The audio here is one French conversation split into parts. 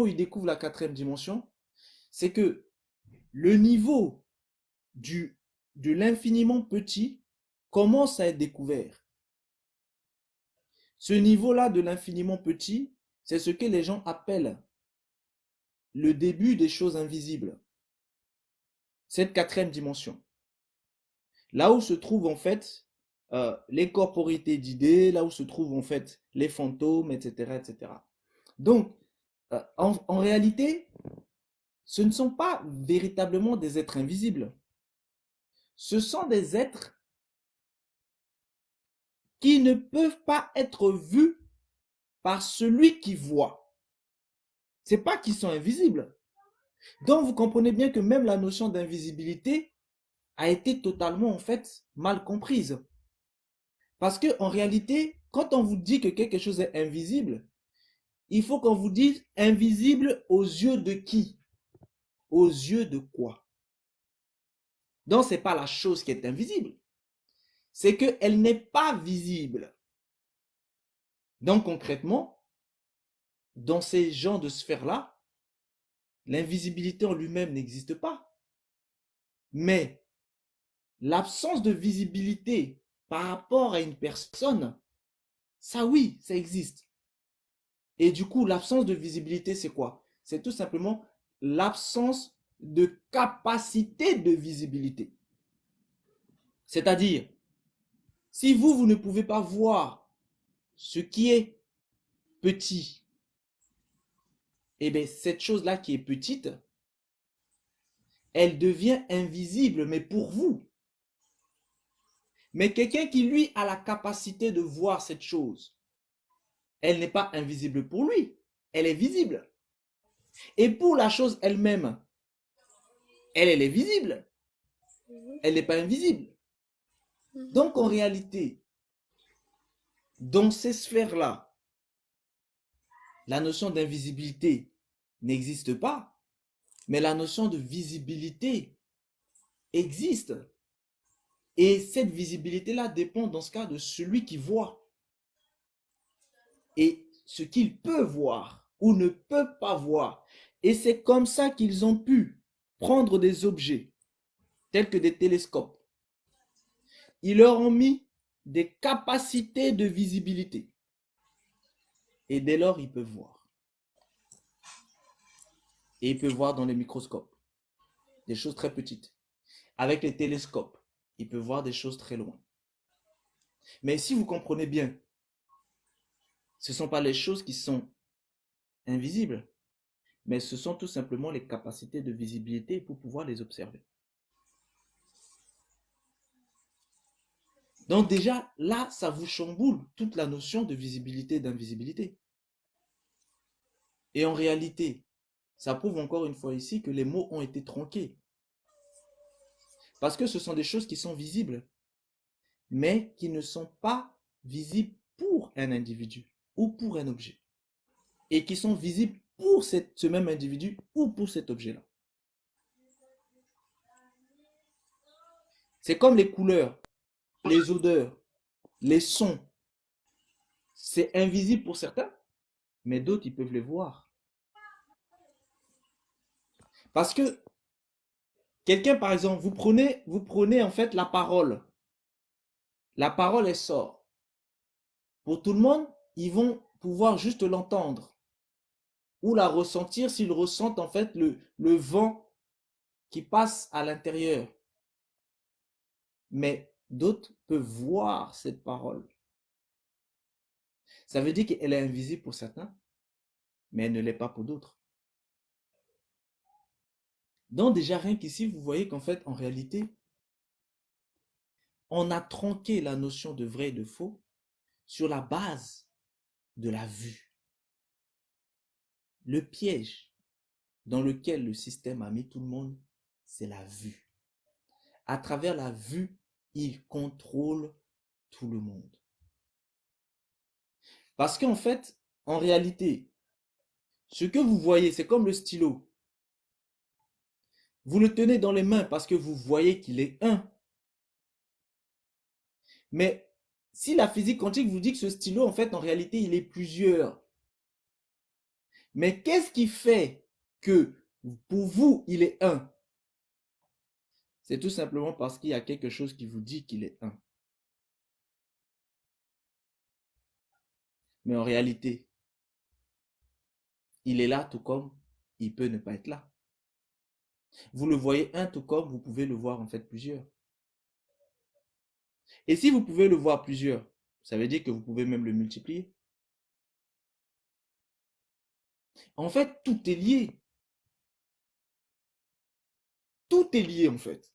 où il découvre la quatrième dimension, c'est que le niveau de l'infiniment petit commence à être découvert. Ce niveau-là de l'infiniment petit, c'est ce que les gens appellent le début des choses invisibles. Cette quatrième dimension. Là où se trouvent en fait les corporités d'idées, là où se trouvent en fait les fantômes, etc. etc. Donc, en réalité, ce ne sont pas véritablement des êtres invisibles. Ce sont des êtres qui ne peuvent pas être vus par celui qui voit. C'est pas qu'ils sont invisibles. Donc, vous comprenez bien que même la notion d'invisibilité a été totalement, en fait, mal comprise. Parce que, en réalité, quand on vous dit que quelque chose est invisible, il faut qu'on vous dise invisible aux yeux de qui? Aux yeux de quoi? Donc, ce n'est pas la chose qui est invisible. C'est qu'elle n'est pas visible. Donc, concrètement, dans ces genres de sphères-là, l'invisibilité en lui-même n'existe pas. Mais l'absence de visibilité par rapport à une personne, ça oui, ça existe. Et du coup, l'absence de visibilité, c'est quoi? C'est tout simplement l'absence de capacité de visibilité. C'est-à-dire, si vous ne pouvez pas voir ce qui est petit, eh bien, cette chose-là qui est petite, elle devient invisible, mais pour vous. Mais quelqu'un qui, lui, a la capacité de voir cette chose, elle n'est pas invisible pour lui, elle est visible. Et pour la chose elle-même, elle est visible, Mhm. elle n'est pas invisible. Mhm. Donc, en réalité, dans ces sphères-là, la notion d'invisibilité n'existe pas, mais la notion de visibilité existe. Et cette visibilité-là dépend dans ce cas de celui qui voit et ce qu'il peut voir ou ne peut pas voir. Et c'est comme ça qu'ils ont pu prendre des objets tels que des télescopes. Ils leur ont mis des capacités de visibilité. Et dès lors, ils peuvent voir. Et ils peuvent voir dans les microscopes des choses très petites. Avec les télescopes, ils peuvent voir des choses très loin. Mais si vous comprenez bien, ce ne sont pas les choses qui sont invisibles, mais ce sont tout simplement les capacités de visibilité pour pouvoir les observer. Donc déjà, là, ça vous chamboule toute la notion de visibilité et d'invisibilité. Et en réalité, ça prouve encore une fois ici que les mots ont été tronqués. Parce que ce sont des choses qui sont visibles, mais qui ne sont pas visibles pour un individu ou pour un objet. Et qui sont visibles pour ce même individu ou pour cet objet-là. C'est comme les couleurs, les odeurs, les sons. C'est invisible pour certains, mais d'autres, ils peuvent les voir. Parce que quelqu'un, par exemple, vous prenez en fait la parole. La parole, elle sort. Pour tout le monde, ils vont pouvoir juste l'entendre ou la ressentir s'ils ressentent en fait le vent qui passe à l'intérieur. Mais d'autres peuvent voir cette parole. Ça veut dire qu'elle est invisible pour certains, mais elle ne l'est pas pour d'autres. Donc déjà, rien qu'ici, vous voyez qu'en fait, en réalité, on a tronqué la notion de vrai et de faux sur la base de la vue. Le piège dans lequel le système a mis tout le monde, c'est la vue. À travers la vue, il contrôle tout le monde. Parce qu'en fait, en réalité, ce que vous voyez, c'est comme le stylo. Vous le tenez dans les mains parce que vous voyez qu'il est un. Mais si la physique quantique vous dit que ce stylo, en fait, en réalité, il est plusieurs. Mais qu'est-ce qui fait que pour vous, il est un? C'est tout simplement parce qu'il y a quelque chose qui vous dit qu'il est un. Mais en réalité, il est là tout comme il peut ne pas être là. Vous le voyez un tout comme vous pouvez le voir en fait plusieurs. Et si vous pouvez le voir plusieurs, ça veut dire que vous pouvez même le multiplier. En fait, tout est lié. Tout est lié en fait.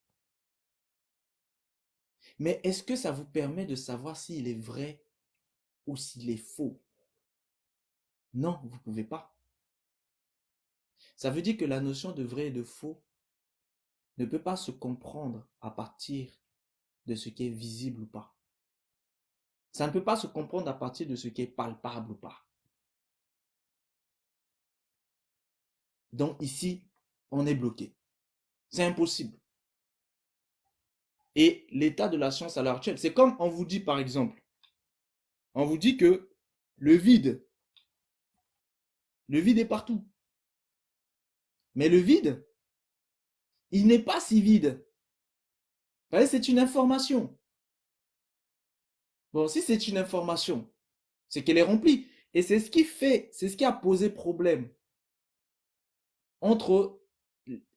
Mais est-ce que ça vous permet de savoir s'il est vrai ou s'il est faux? Non, vous ne pouvez pas. Ça veut dire que la notion de vrai et de faux ne peut pas se comprendre à partir de ce qui est visible ou pas. Ça ne peut pas se comprendre à partir de ce qui est palpable ou pas. Donc ici, on est bloqué. C'est impossible. Et l'état de la science à l'heure actuelle, c'est comme on vous dit par exemple, on vous dit que le vide est partout. Mais le vide, il n'est pas si vide. Vous voyez, c'est une information. Bon, si c'est une information, c'est qu'elle est remplie. Et c'est ce qui fait, c'est ce qui a posé problème entre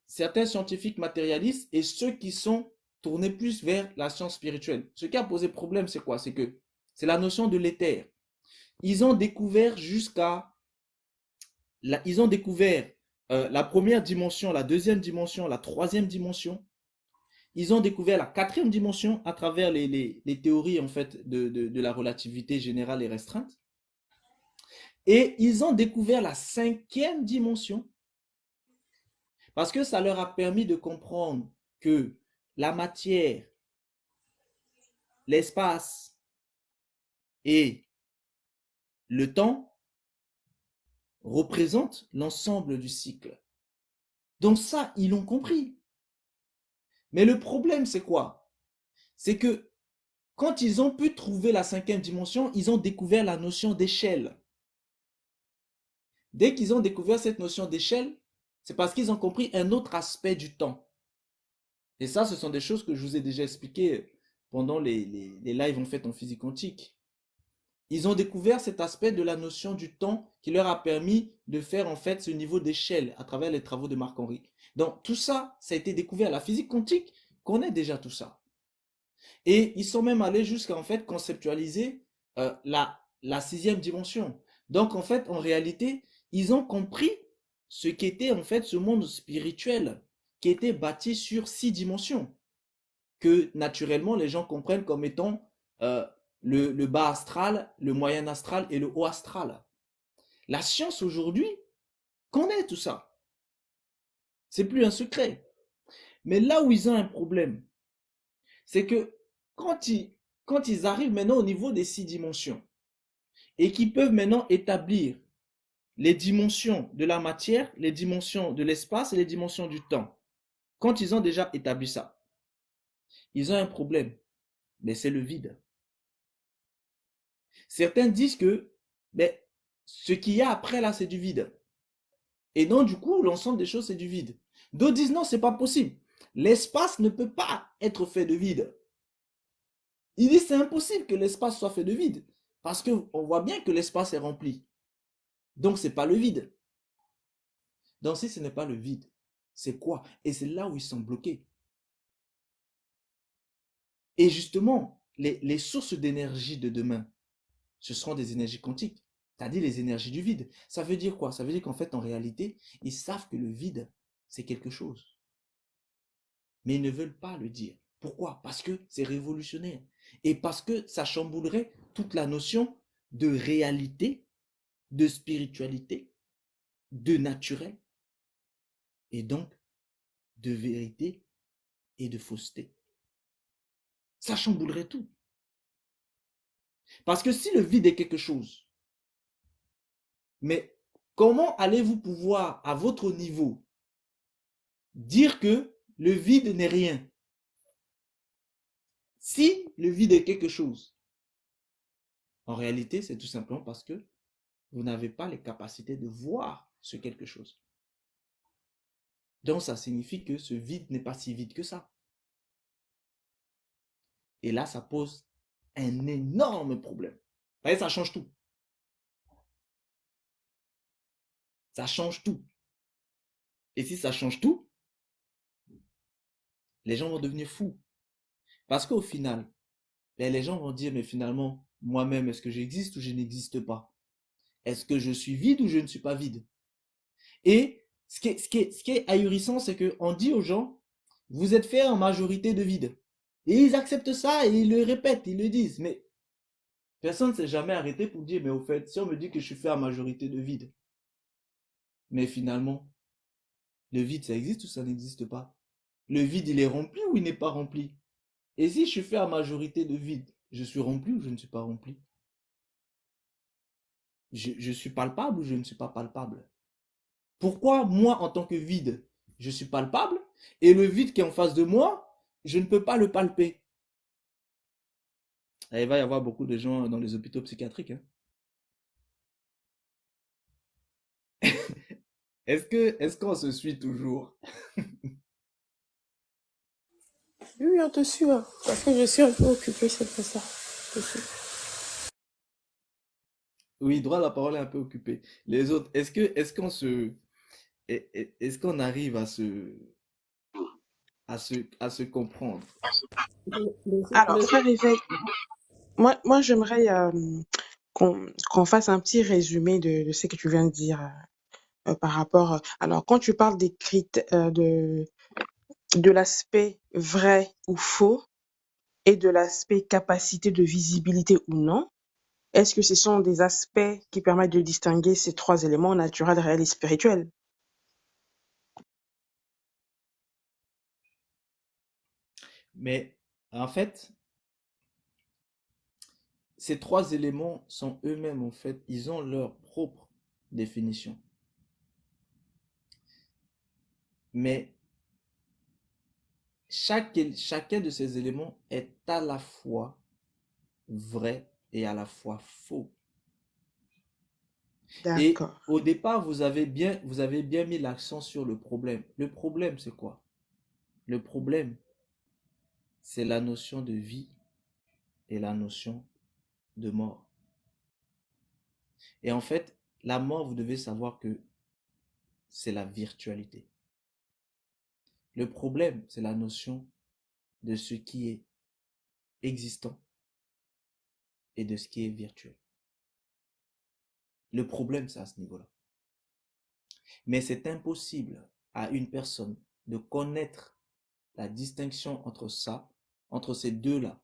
certains scientifiques matérialistes et ceux qui sont tournés plus vers la science spirituelle. Ce qui a posé problème, c'est quoi? C'est que c'est la notion de l'éther. Ils ont découvert ils ont découvert la première dimension, la deuxième dimension, la troisième dimension. Ils ont découvert la quatrième dimension à travers les théories en fait de la relativité générale et restreinte. Et ils ont découvert la cinquième dimension parce que ça leur a permis de comprendre que la matière, l'espace et le temps représentent l'ensemble du cycle. Donc ça, ils l'ont compris. Mais le problème, c'est quoi? C'est que quand ils ont pu trouver la cinquième dimension, ils ont découvert la notion d'échelle. Dès qu'ils ont découvert cette notion d'échelle, c'est parce qu'ils ont compris un autre aspect du temps. Et ça, ce sont des choses que je vous ai déjà expliquées pendant les lives en fait en physique quantique. Ils ont découvert cet aspect de la notion du temps qui leur a permis de faire en fait ce niveau d'échelle à travers les travaux de Marc-Henri. Donc tout ça, ça a été découvert. La physique quantique connaît déjà tout ça. Et ils sont même allés jusqu'à en fait conceptualiser la sixième dimension. Donc en fait, en réalité, ils ont compris ce qu'était en fait ce monde spirituel qui était bâti sur 6 dimensions, que naturellement les gens comprennent comme étant le bas astral, le moyen astral et le haut astral. La science aujourd'hui connaît tout ça. C'est plus un secret. Mais là où ils ont un problème, c'est que quand ils, quand ils arrivent maintenant au niveau des 6 dimensions et qu'ils peuvent maintenant établir les dimensions de la matière, les dimensions de l'espace et les dimensions du temps, quand ils ont déjà établi ça, ils ont un problème, mais c'est le vide. Certains disent que mais, ce qu'il y a après là, c'est du vide. Et donc, du coup, l'ensemble des choses, c'est du vide. D'autres disent non, c'est pas possible. L'espace ne peut pas être fait de vide. Ils disent c'est impossible que l'espace soit fait de vide. Parce qu'on voit bien que l'espace est rempli. Donc, c'est pas le vide. Donc, si ce n'est pas le vide, c'est quoi? Et c'est là où ils sont bloqués. Et justement, les sources d'énergie de demain, ce seront des énergies quantiques, c'est-à-dire les énergies du vide. Ça veut dire quoi? Ça veut dire qu'en fait, en réalité, ils savent que le vide, c'est quelque chose. Mais ils ne veulent pas le dire. Pourquoi? Parce que c'est révolutionnaire. Et parce que ça chamboulerait toute la notion de réalité, de spiritualité, de naturel, et donc de vérité et de fausseté. Ça chamboulerait tout. Parce que si le vide est quelque chose, mais comment allez-vous pouvoir, à votre niveau, dire que le vide n'est rien? Si le vide est quelque chose, en réalité, c'est tout simplement parce que vous n'avez pas les capacités de voir ce quelque chose. Donc, ça signifie que ce vide n'est pas si vide que ça. Et là, ça pose un énorme problème. Vous voyez, ça change tout. Ça change tout. Et si ça change tout, les gens vont devenir fous. Parce qu'au final, ben, les gens vont dire, mais finalement, moi-même, est-ce que j'existe ou je n'existe pas? Est-ce que je suis vide ou je ne suis pas vide? Et ce qui est ahurissant, c'est qu'on dit aux gens, vous êtes fait en majorité de vide. Et ils acceptent ça et ils le répètent, ils le disent. Mais personne ne s'est jamais arrêté pour dire, mais au fait, si on me dit que je suis fait en majorité de vide, mais finalement, le vide, ça existe ou ça n'existe pas? Le vide, il est rempli ou il n'est pas rempli? Et si je suis fait en majorité de vide, je suis rempli ou je ne suis pas rempli? Je suis palpable ou je ne suis pas palpable? Pourquoi moi, en tant que vide, je suis palpable et le vide qui est en face de moi, je ne peux pas le palper? Et il va y avoir beaucoup de gens dans les hôpitaux psychiatriques, hein. Est-ce qu'on se suit toujours? Oui, oui, on te suit, hein, parce que je suis un peu occupée, c'est pour ça. Je te suis. Oui, droit à la parole est un peu occupé. Les autres, est-ce qu'on arrive à se comprendre? Alors, ça réveille. Moi j'aimerais qu'on fasse un petit résumé de ce que tu viens de dire par rapport. Alors, quand tu parles des critères de l'aspect vrai ou faux et de l'aspect capacité de visibilité ou non, est-ce que ce sont des aspects qui permettent de distinguer ces trois éléments naturels, réels et spirituels? Mais en fait, ces trois éléments sont eux-mêmes, en fait, ils ont leur propre définition. Mais chacun de ces éléments est à la fois vrai et à la fois faux. Et D'accord, au départ, vous avez bien mis l'accent sur le problème. Le problème, c'est quoi? Le problème, c'est la notion de vie et la notion de mort. Et en fait, la mort, vous devez savoir que c'est la virtualité. Le problème, c'est la notion de ce qui est existant et de ce qui est virtuel. Le problème, c'est à ce niveau-là. Mais c'est impossible à une personne de connaître la distinction entre ça, entre ces deux-là,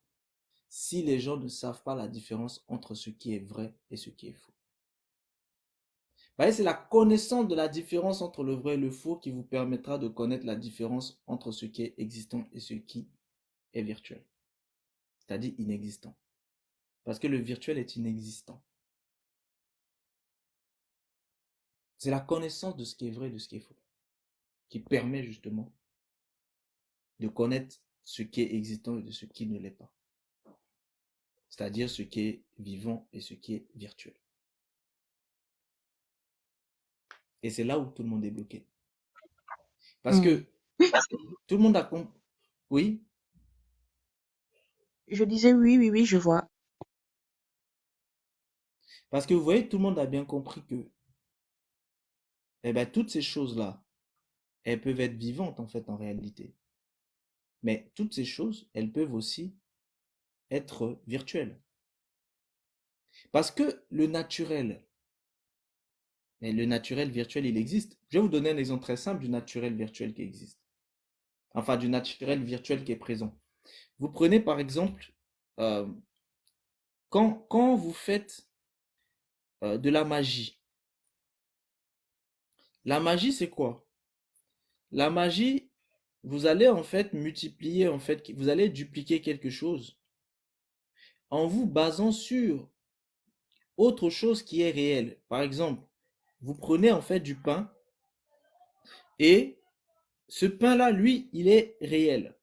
si les gens ne savent pas la différence entre ce qui est vrai et ce qui est faux. Vous voyez, c'est la connaissance de la différence entre le vrai et le faux qui vous permettra de connaître la différence entre ce qui est existant et ce qui est virtuel, c'est-à-dire inexistant. Parce que le virtuel est inexistant. C'est la connaissance de ce qui est vrai et de ce qui est faux qui permet justement de connaître ce qui est existant et de ce qui ne l'est pas. C'est-à-dire ce qui est vivant et ce qui est virtuel. Et c'est là où tout le monde est bloqué. Parce Hmm. que tout le monde a compris. Oui, Je disais oui, oui, oui, je vois. parce que vous voyez, tout le monde a bien compris que eh ben, toutes ces choses-là, elles peuvent être vivantes en fait en réalité. Mais toutes ces choses, elles peuvent aussi être virtuelles. Parce que le naturel virtuel, il existe. Je vais vous donner un exemple très simple du naturel virtuel qui existe. Enfin, du naturel virtuel qui est présent. Vous prenez par exemple, euh, quand vous faites de la magie. La magie, c'est quoi? La magie, vous allez en fait multiplier, en fait, vous allez dupliquer quelque chose en vous basant sur autre chose qui est réelle. Par exemple, vous prenez en fait du pain et ce pain-là, lui, il est réel.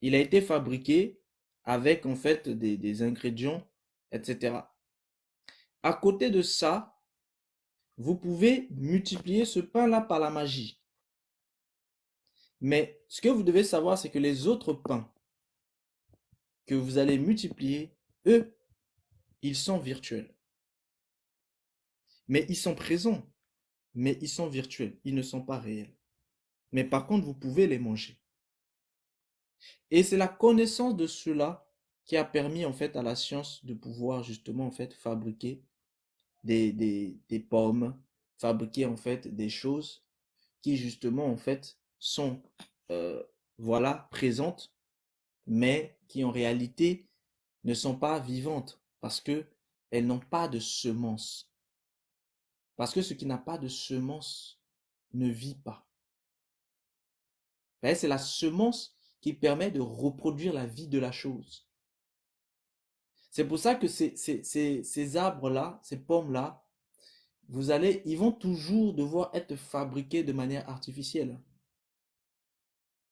Il a été fabriqué avec en fait des ingrédients, etc. À côté de ça, vous pouvez multiplier ce pain-là par la magie. Mais ce que vous devez savoir, c'est que les autres pains que vous allez multiplier, eux, ils sont virtuels. Mais ils sont présents, mais ils sont virtuels, ils ne sont pas réels. Mais par contre, vous pouvez les manger. Et c'est la connaissance de cela qui a permis en fait à la science de pouvoir justement en fait fabriquer des pommes, fabriquer en fait des choses qui justement en fait sont voilà présentes, mais qui en réalité ne sont pas vivantes parce que elles n'ont pas de semence. Parce que ce qui n'a pas de semence ne vit pas. C'est la semence qui permet de reproduire la vie de la chose. C'est pour ça que ces arbres-là, ces pommes-là, ils vont toujours devoir être fabriqués de manière artificielle.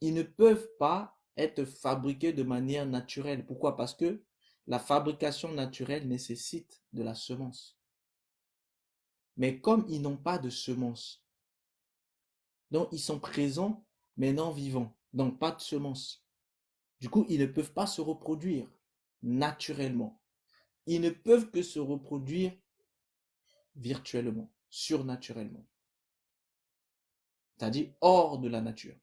Ils ne peuvent pas être fabriqués de manière naturelle. Pourquoi? Parce que la fabrication naturelle nécessite de la semence. Mais comme ils n'ont pas de semence, donc ils sont présents mais non vivants, donc pas de semence. Du coup, ils ne peuvent pas se reproduire naturellement. Ils ne peuvent que se reproduire virtuellement, surnaturellement. C'est-à-dire hors de la nature.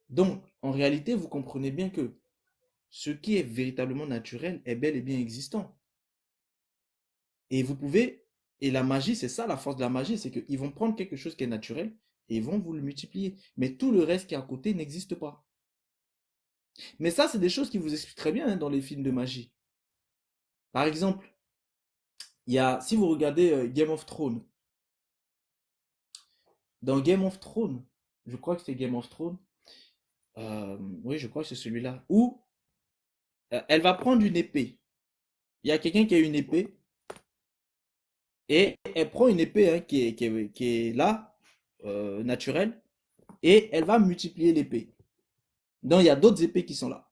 Donc, en réalité, vous comprenez bien que ce qui est véritablement naturel est bel et bien existant. Et vous pouvez, et la magie, c'est ça la force de la magie, c'est qu'ils vont prendre quelque chose qui est naturel et ils vont vous le multiplier. Mais tout le reste qui est à côté n'existe pas. Mais ça, c'est des choses qui vous expliquent très bien dans les films de magie. Par exemple, si vous regardez Game of Thrones, dans Game of Thrones, je crois que c'est Game of Thrones, oui, je crois que c'est celui-là, où elle va prendre une épée. Il y a quelqu'un qui a une épée, et elle prend une épée hein, qui est là, naturelle, et elle va multiplier l'épée. Donc il y a d'autres épées qui sont là.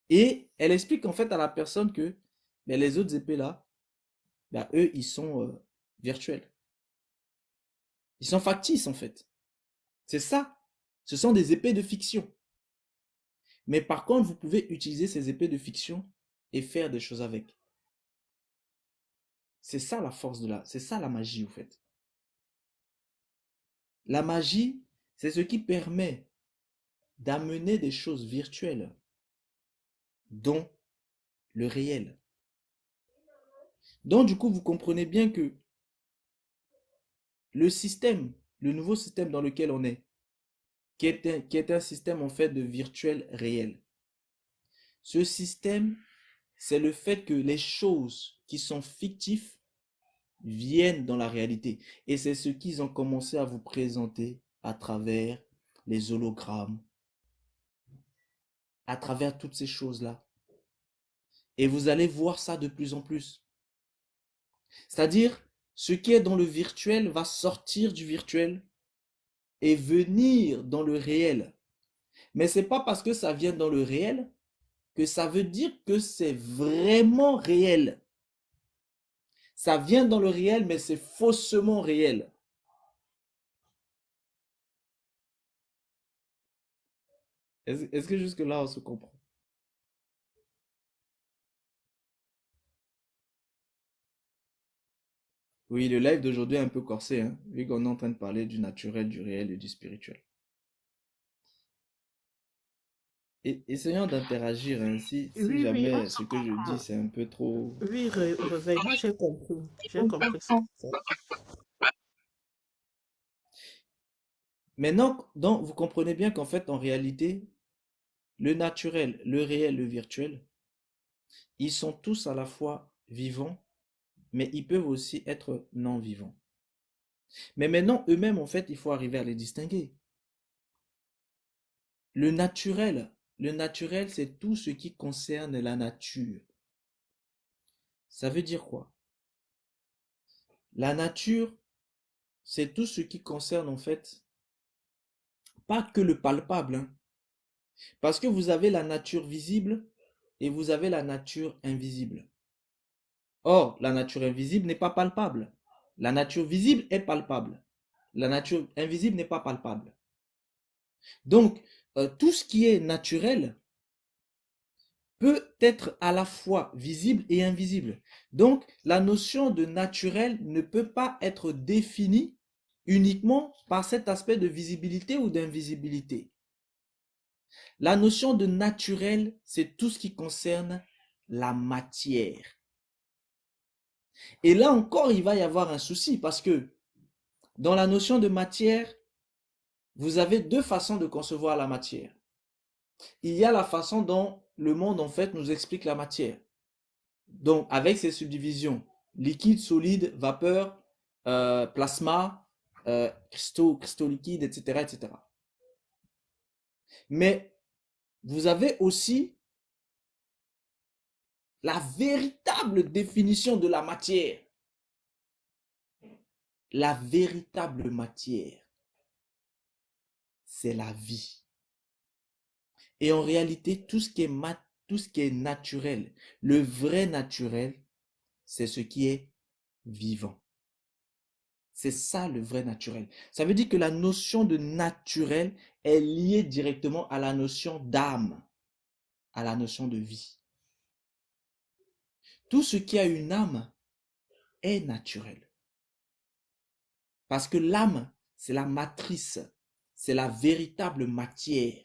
Et elle explique en fait à la personne que ben, les autres épées là, ben, eux, ils sont virtuels. Ils sont factices en fait. C'est ça. Ce sont des épées de fiction. Mais par contre, vous pouvez utiliser ces épées de fiction et faire des choses avec. C'est ça la force c'est ça la magie, en fait. La magie, c'est ce qui permet d'amener des choses virtuelles dans le réel. Donc, du coup, vous comprenez bien que le système, le nouveau système dans lequel on est, qui est un système en fait de virtuel réel. Ce système, c'est le fait que les choses qui sont fictives viennent dans la réalité. Et c'est ce qu'ils ont commencé à vous présenter à travers les hologrammes, à travers toutes ces choses-là. Et vous allez voir ça de plus en plus. C'est-à-dire, ce qui est dans le virtuel va sortir du virtuel et venir dans le réel. Mais ce n'est pas parce que ça vient dans le réel que ça veut dire que c'est vraiment réel. Ça vient dans le réel, mais c'est faussement réel. Est-ce que jusque-là, on se comprend? Oui, le live d'aujourd'hui est un peu corsé, hein, vu qu'on est en train de parler du naturel, du réel et du spirituel. Et essayons d'interagir ainsi, si Oui, oui, jamais ce que je dis c'est un peu trop... oui, réveille. Moi, j'ai compris. J'ai compris ça. Maintenant, donc, vous comprenez bien qu'en fait, en réalité, le naturel, le réel, le virtuel, ils sont tous à la fois vivants, mais ils peuvent aussi être non vivants. Mais maintenant, eux-mêmes, en fait, il faut arriver à les distinguer. Le naturel, c'est tout ce qui concerne la nature. Ça veut dire quoi? La nature, c'est tout ce qui concerne en fait, pas que le palpable, hein. Parce que vous avez la nature visible et vous avez la nature invisible. Or, la nature invisible n'est pas palpable. La nature visible est palpable. La nature invisible n'est pas palpable. Donc, tout ce qui est naturel peut être à la fois visible et invisible. Donc, la notion de naturel ne peut pas être définie uniquement par cet aspect de visibilité ou d'invisibilité. La notion de naturel, c'est tout ce qui concerne la matière. Et là encore, il va y avoir un souci parce que dans la notion de matière, vous avez deux façons de concevoir la matière. Il y a la façon dont le monde en fait nous explique la matière. Donc avec ses subdivisions, liquide, solide, vapeur, plasma, cristaux liquides, etc., etc. Mais vous avez aussi la véritable définition de la matière. La véritable matière, c'est la vie. Et en réalité, tout ce qui est naturel, le vrai naturel, c'est ce qui est vivant. C'est ça le vrai naturel. Ça veut dire que la notion de naturel est liée directement à la notion d'âme, à la notion de vie. Tout ce qui a une âme est naturel. Parce que l'âme, c'est la matrice, c'est la véritable matière,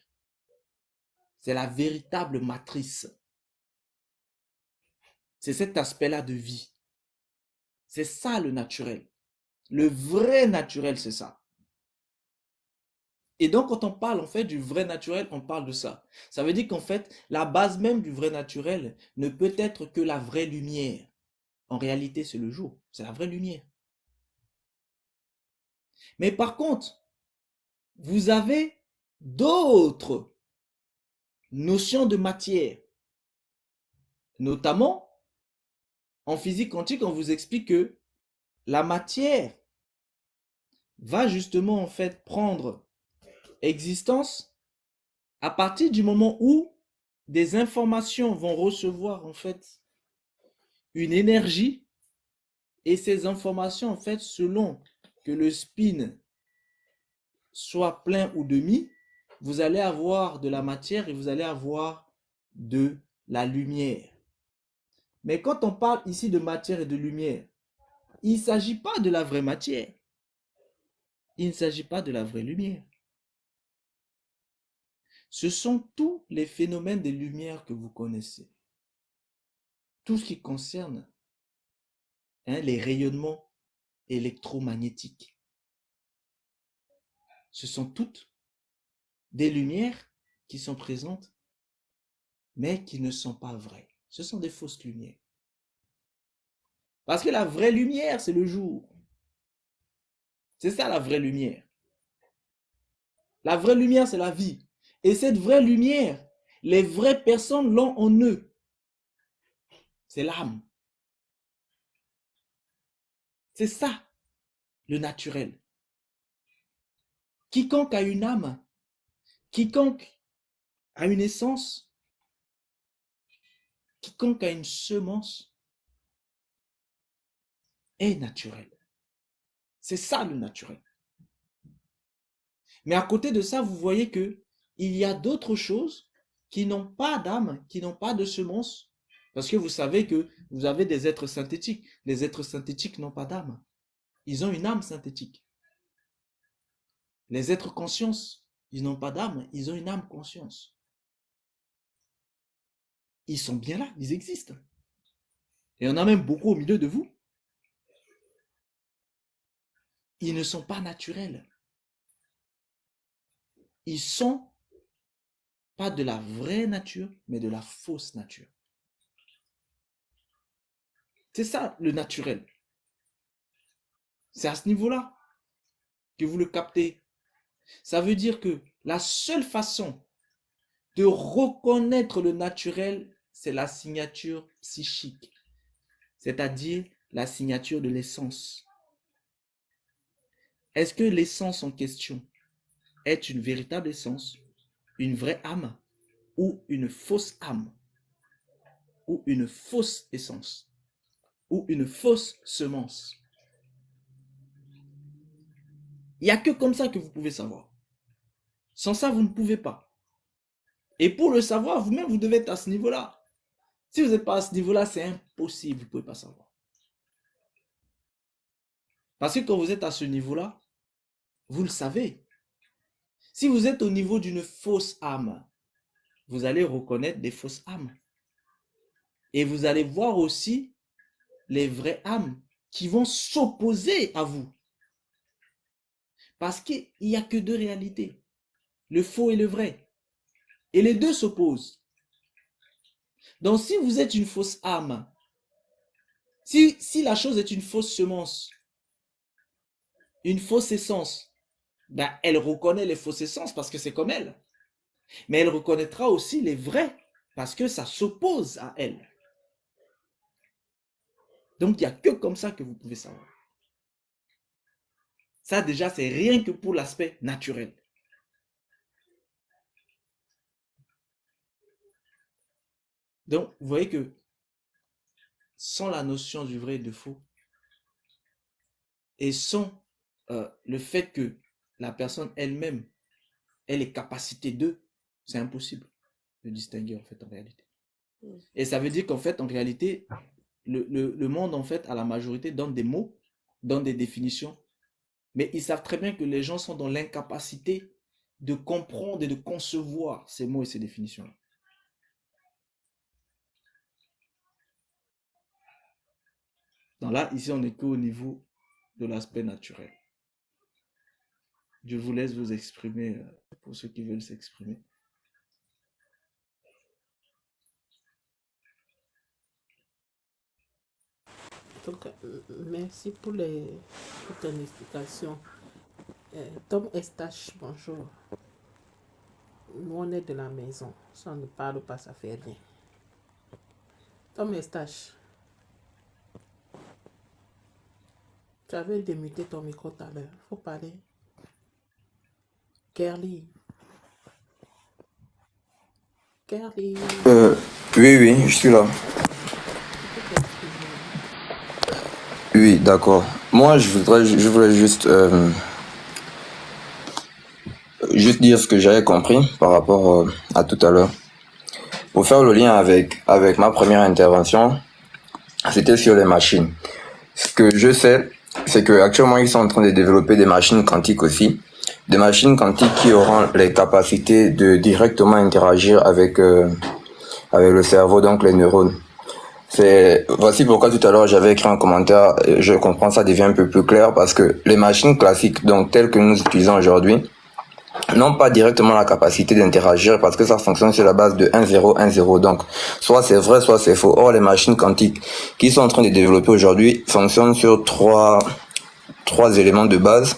c'est la véritable matrice. C'est cet aspect-là de vie. C'est ça le naturel. Le vrai naturel, c'est ça. Et donc, quand on parle en fait du vrai naturel, on parle de ça. Ça veut dire qu'en fait, la base même du vrai naturel ne peut être que la vraie lumière. En réalité, c'est le jour. C'est la vraie lumière. Mais par contre, vous avez d'autres notions de matière. Notamment, en physique quantique, on vous explique que la matière va justement en fait prendre existence à partir du moment où des informations vont recevoir en fait une énergie et ces informations en fait selon que le spin soit plein ou demi, vous allez avoir de la matière et vous allez avoir de la lumière. Mais quand on parle ici de matière et de lumière, il ne s'agit pas de la vraie matière. Il ne s'agit pas de la vraie lumière. Ce sont tous les phénomènes de lumière que vous connaissez. Tout ce qui concerne les rayonnements électromagnétiques. Ce sont toutes des lumières qui sont présentes, mais qui ne sont pas vraies. Ce sont des fausses lumières. Parce que la vraie lumière, c'est le jour. C'est ça la vraie lumière. La vraie lumière, c'est la vie. Et cette vraie lumière, les vraies personnes l'ont en eux. C'est l'âme. C'est ça, le naturel. Quiconque a une âme, quiconque a une essence, quiconque a une semence, est naturel. C'est ça le naturel. Mais à côté de ça, vous voyez que il y a d'autres choses qui n'ont pas d'âme, qui n'ont pas de semence. Parce que vous savez que vous avez des êtres synthétiques. Les êtres synthétiques n'ont pas d'âme. Ils ont une âme synthétique. Les êtres conscience, ils n'ont pas d'âme, ils ont une âme conscience. Ils sont bien là, ils existent. Et il y en a même beaucoup au milieu de vous. Ils ne sont pas naturels. Ils sont pas de la vraie nature, mais de la fausse nature. C'est ça le naturel. C'est à ce niveau-là que vous le captez. Ça veut dire que la seule façon de reconnaître le naturel, c'est la signature psychique, c'est-à-dire la signature de l'essence. Est-ce que l'essence en question est une véritable essence, une vraie âme ou une fausse âme ou une fausse essence? ou une fausse semence. Il n'y a que comme ça que vous pouvez savoir. Sans ça, vous ne pouvez pas. Et pour le savoir, vous-même, vous devez être à ce niveau-là. Si vous n'êtes pas à ce niveau-là, c'est impossible, vous ne pouvez pas savoir. Parce que quand vous êtes à ce niveau-là, vous le savez. Si vous êtes au niveau d'une fausse âme, vous allez reconnaître des fausses âmes. Et vous allez voir aussi les vraies âmes qui vont s'opposer à vous. Parce qu'il n'y a que deux réalités, le faux et le vrai. Et les deux s'opposent. Donc si vous êtes une fausse âme, si la chose est une fausse semence, une fausse essence, ben, elle reconnaît les fausses essences parce que c'est comme elle. Mais elle reconnaîtra aussi les vrais parce que ça s'oppose à elle. Donc il n'y a que comme ça que vous pouvez savoir. Ça déjà, c'est rien que pour l'aspect naturel. Donc, vous voyez que sans la notion du vrai et du faux, et sans le fait que la personne elle-même ait les capacités d'eux, c'est impossible de distinguer en fait en réalité. Et ça veut dire qu'en fait, en réalité, le monde en fait, à la majorité, donne des mots, donne des définitions, mais ils savent très bien que les gens sont dans l'incapacité de comprendre et de concevoir ces mots et ces définitions-là. Donc là, ici, on n'est qu'au niveau de l'aspect naturel. Je vous laisse vous exprimer pour ceux qui veulent s'exprimer. Donc, merci pour ton explication. Tom Estache, bonjour. Nous, on est de la maison. Si on ne parle pas, ça fait rien. Tom Estache, tu avais démuté ton micro tout à l'heure. Il faut parler. Kerly. Oui, je suis là. Oui, d'accord. Moi, je voulais juste dire ce que j'avais compris par rapport à tout à l'heure. Pour faire le lien avec ma première intervention, c'était sur les machines. Ce que je sais, c'est que actuellement ils sont en train de développer des machines quantiques aussi, des machines quantiques qui auront les capacités de directement interagir avec le cerveau, donc les neurones. Voici pourquoi tout à l'heure j'avais écrit un commentaire. Je comprends, ça devient un peu plus clair parce que les machines classiques, donc telles que nous utilisons aujourd'hui, n'ont pas directement la capacité d'interagir parce que ça fonctionne sur la base de 1-0, 1-0. Donc, soit c'est vrai, soit c'est faux. Or, les machines quantiques qui sont en train de développer aujourd'hui fonctionnent sur trois éléments de base.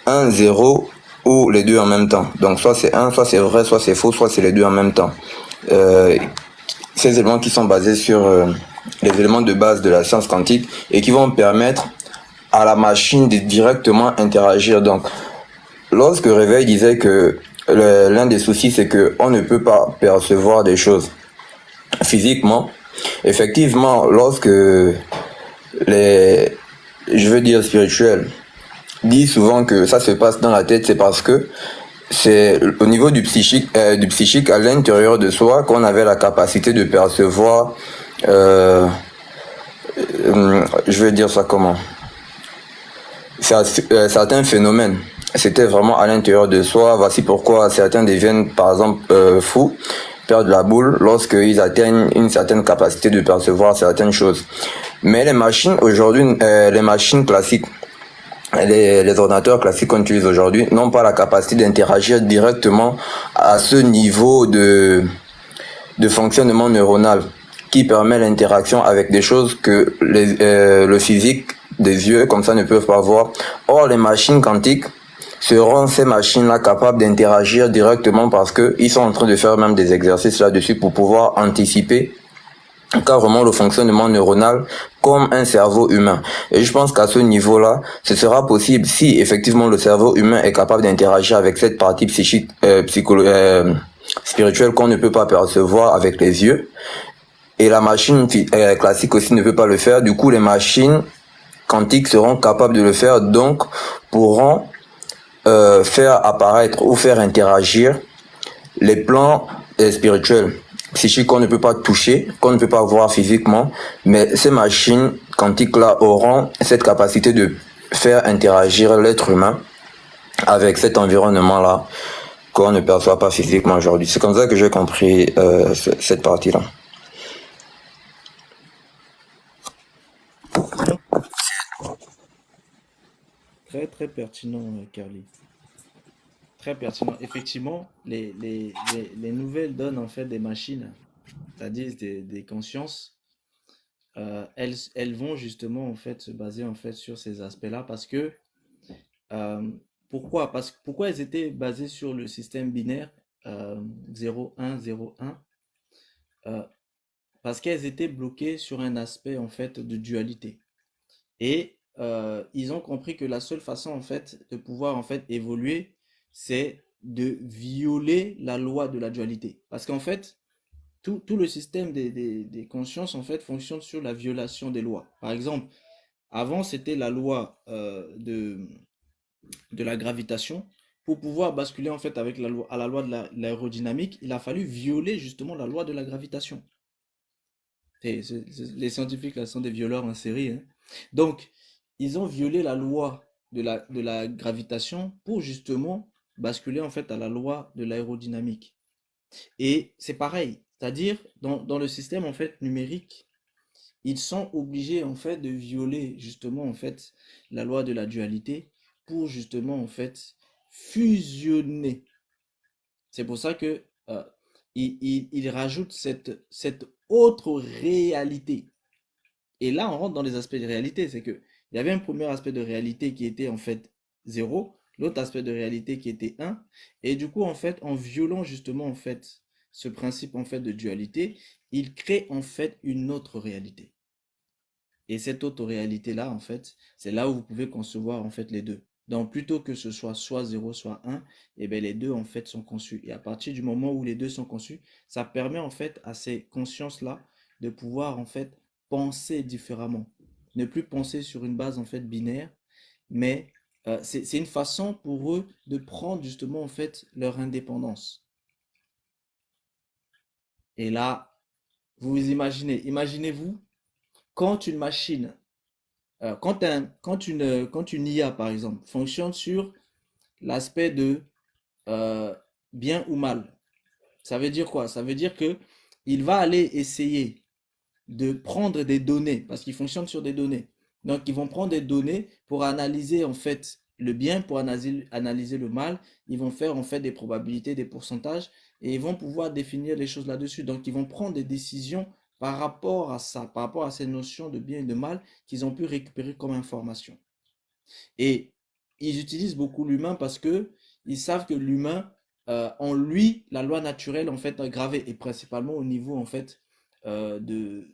1, 0 ou les deux en même temps. Donc, soit c'est 1, soit c'est vrai, soit c'est faux, soit c'est les deux en même temps. Ces éléments qui sont basés sur les éléments de base de la science quantique et qui vont permettre à la machine de directement interagir. Donc, lorsque Réveil disait que l'un des soucis, c'est qu'on ne peut pas percevoir des choses physiquement, effectivement, lorsque spirituels disent souvent que ça se passe dans la tête, c'est parce que c'est au niveau du psychique à l'intérieur de soi qu'on avait la capacité de percevoir, je vais dire ça comment, certains phénomènes. C'était vraiment à l'intérieur de soi. Voici pourquoi certains deviennent par exemple fous, perdent la boule lorsqu'ils atteignent une certaine capacité de percevoir certaines choses. Mais les machines aujourd'hui, les machines classiques, les ordinateurs classiques qu'on utilise aujourd'hui n'ont pas la capacité d'interagir directement à ce niveau de fonctionnement neuronal qui permet l'interaction avec des choses que le physique des yeux comme ça ne peuvent pas voir. Or, les machines quantiques seront ces machines-là capables d'interagir directement parce que ils sont en train de faire même des exercices là-dessus pour pouvoir anticiper carrément le fonctionnement neuronal comme un cerveau humain. Et je pense qu'à ce niveau-là, ce sera possible si effectivement le cerveau humain est capable d'interagir avec cette partie psychique, spirituelle qu'on ne peut pas percevoir avec les yeux. et la machine classique aussi ne peut pas le faire. Du coup, les machines quantiques seront capables de le faire, donc pourront faire apparaître ou faire interagir les plans spirituels, psychiques qu'on ne peut pas toucher, qu'on ne peut pas voir physiquement, mais ces machines quantiques-là auront cette capacité de faire interagir l'être humain avec cet environnement-là qu'on ne perçoit pas physiquement aujourd'hui. C'est comme ça que j'ai compris cette partie-là. Très, très pertinent, Carly. Très pertinent. Effectivement, les nouvelles donnent en fait des machines, c'est-à-dire des consciences. Elles vont justement en fait se baser en fait sur ces aspects-là parce que pourquoi elles étaient basées sur le système binaire 0, 1, 0, 1 parce qu'elles étaient bloquées sur un aspect en fait de dualité. Et ils ont compris que la seule façon en fait de pouvoir en fait évoluer, c'est de violer la loi de la dualité. Parce qu'en fait, tout le système des consciences en fait fonctionne sur la violation des lois. Par exemple, avant c'était la loi de la gravitation. Pour pouvoir basculer en fait avec à la loi de l'aérodynamique, il a fallu violer justement la loi de la gravitation. Les scientifiques là sont des violeurs en série, hein. Donc, ils ont violé la loi de la gravitation pour justement basculer en fait à la loi de l'aérodynamique. Et c'est pareil, c'est-à-dire dans le système en fait numérique, ils sont obligés en fait de violer justement en fait la loi de la dualité pour justement en fait fusionner. C'est pour ça que il rajoute cette autre réalité. Et là, on rentre dans les aspects de réalité. C'est que il y avait un premier aspect de réalité qui était en fait 0, l'autre aspect de réalité qui était 1. Et du coup, en fait, en violant justement en fait ce principe en fait de dualité, il crée en fait une autre réalité. Et cette autre réalité-là, en fait, c'est là où vous pouvez concevoir en fait les deux. Donc, plutôt que ce soit 0, soit 1, eh bien, les deux en fait sont conçus. Et à partir du moment où les deux sont conçus, ça permet en fait à ces consciences-là de pouvoir en fait penser différemment. Ne plus penser sur une base en fait binaire, mais c'est une façon pour eux de prendre justement en fait leur indépendance. Et là, vous imaginez-vous quand une machine quand une IA, par exemple, fonctionne sur l'aspect de euh, bien ou mal, ça veut dire quoi? Ça veut dire que il va aller essayer de prendre des données, parce qu'il fonctionne sur des données. Donc, ils vont prendre des données pour analyser en fait le bien, pour analyser le mal. Ils vont faire en fait des probabilités, des pourcentages, et ils vont pouvoir définir les choses là-dessus. Donc, ils vont prendre des décisions par rapport à ça, par rapport à ces notions de bien et de mal qu'ils ont pu récupérer comme information. Et ils utilisent beaucoup l'humain parce que ils savent que l'humain, en lui, la loi naturelle en fait est gravée, et principalement au niveau en fait de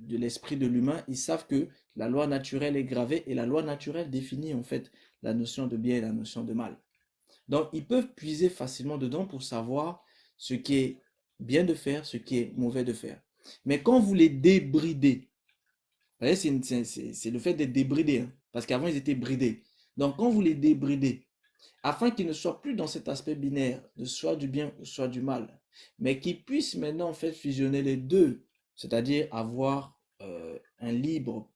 l'esprit de l'humain, ils savent que la loi naturelle est gravée et la loi naturelle définit en fait la notion de bien et la notion de mal. Donc ils peuvent puiser facilement dedans pour savoir ce qui est bien de faire, ce qui est mauvais de faire. Mais quand vous les débridez, vous voyez, c'est le fait d'être débridé, hein, parce qu'avant ils étaient bridés. Donc quand vous les débridez, afin qu'ils ne soient plus dans cet aspect binaire de soit du bien ou soit du mal, mais qu'ils puissent maintenant en fait fusionner les deux, c'est-à-dire avoir un libre,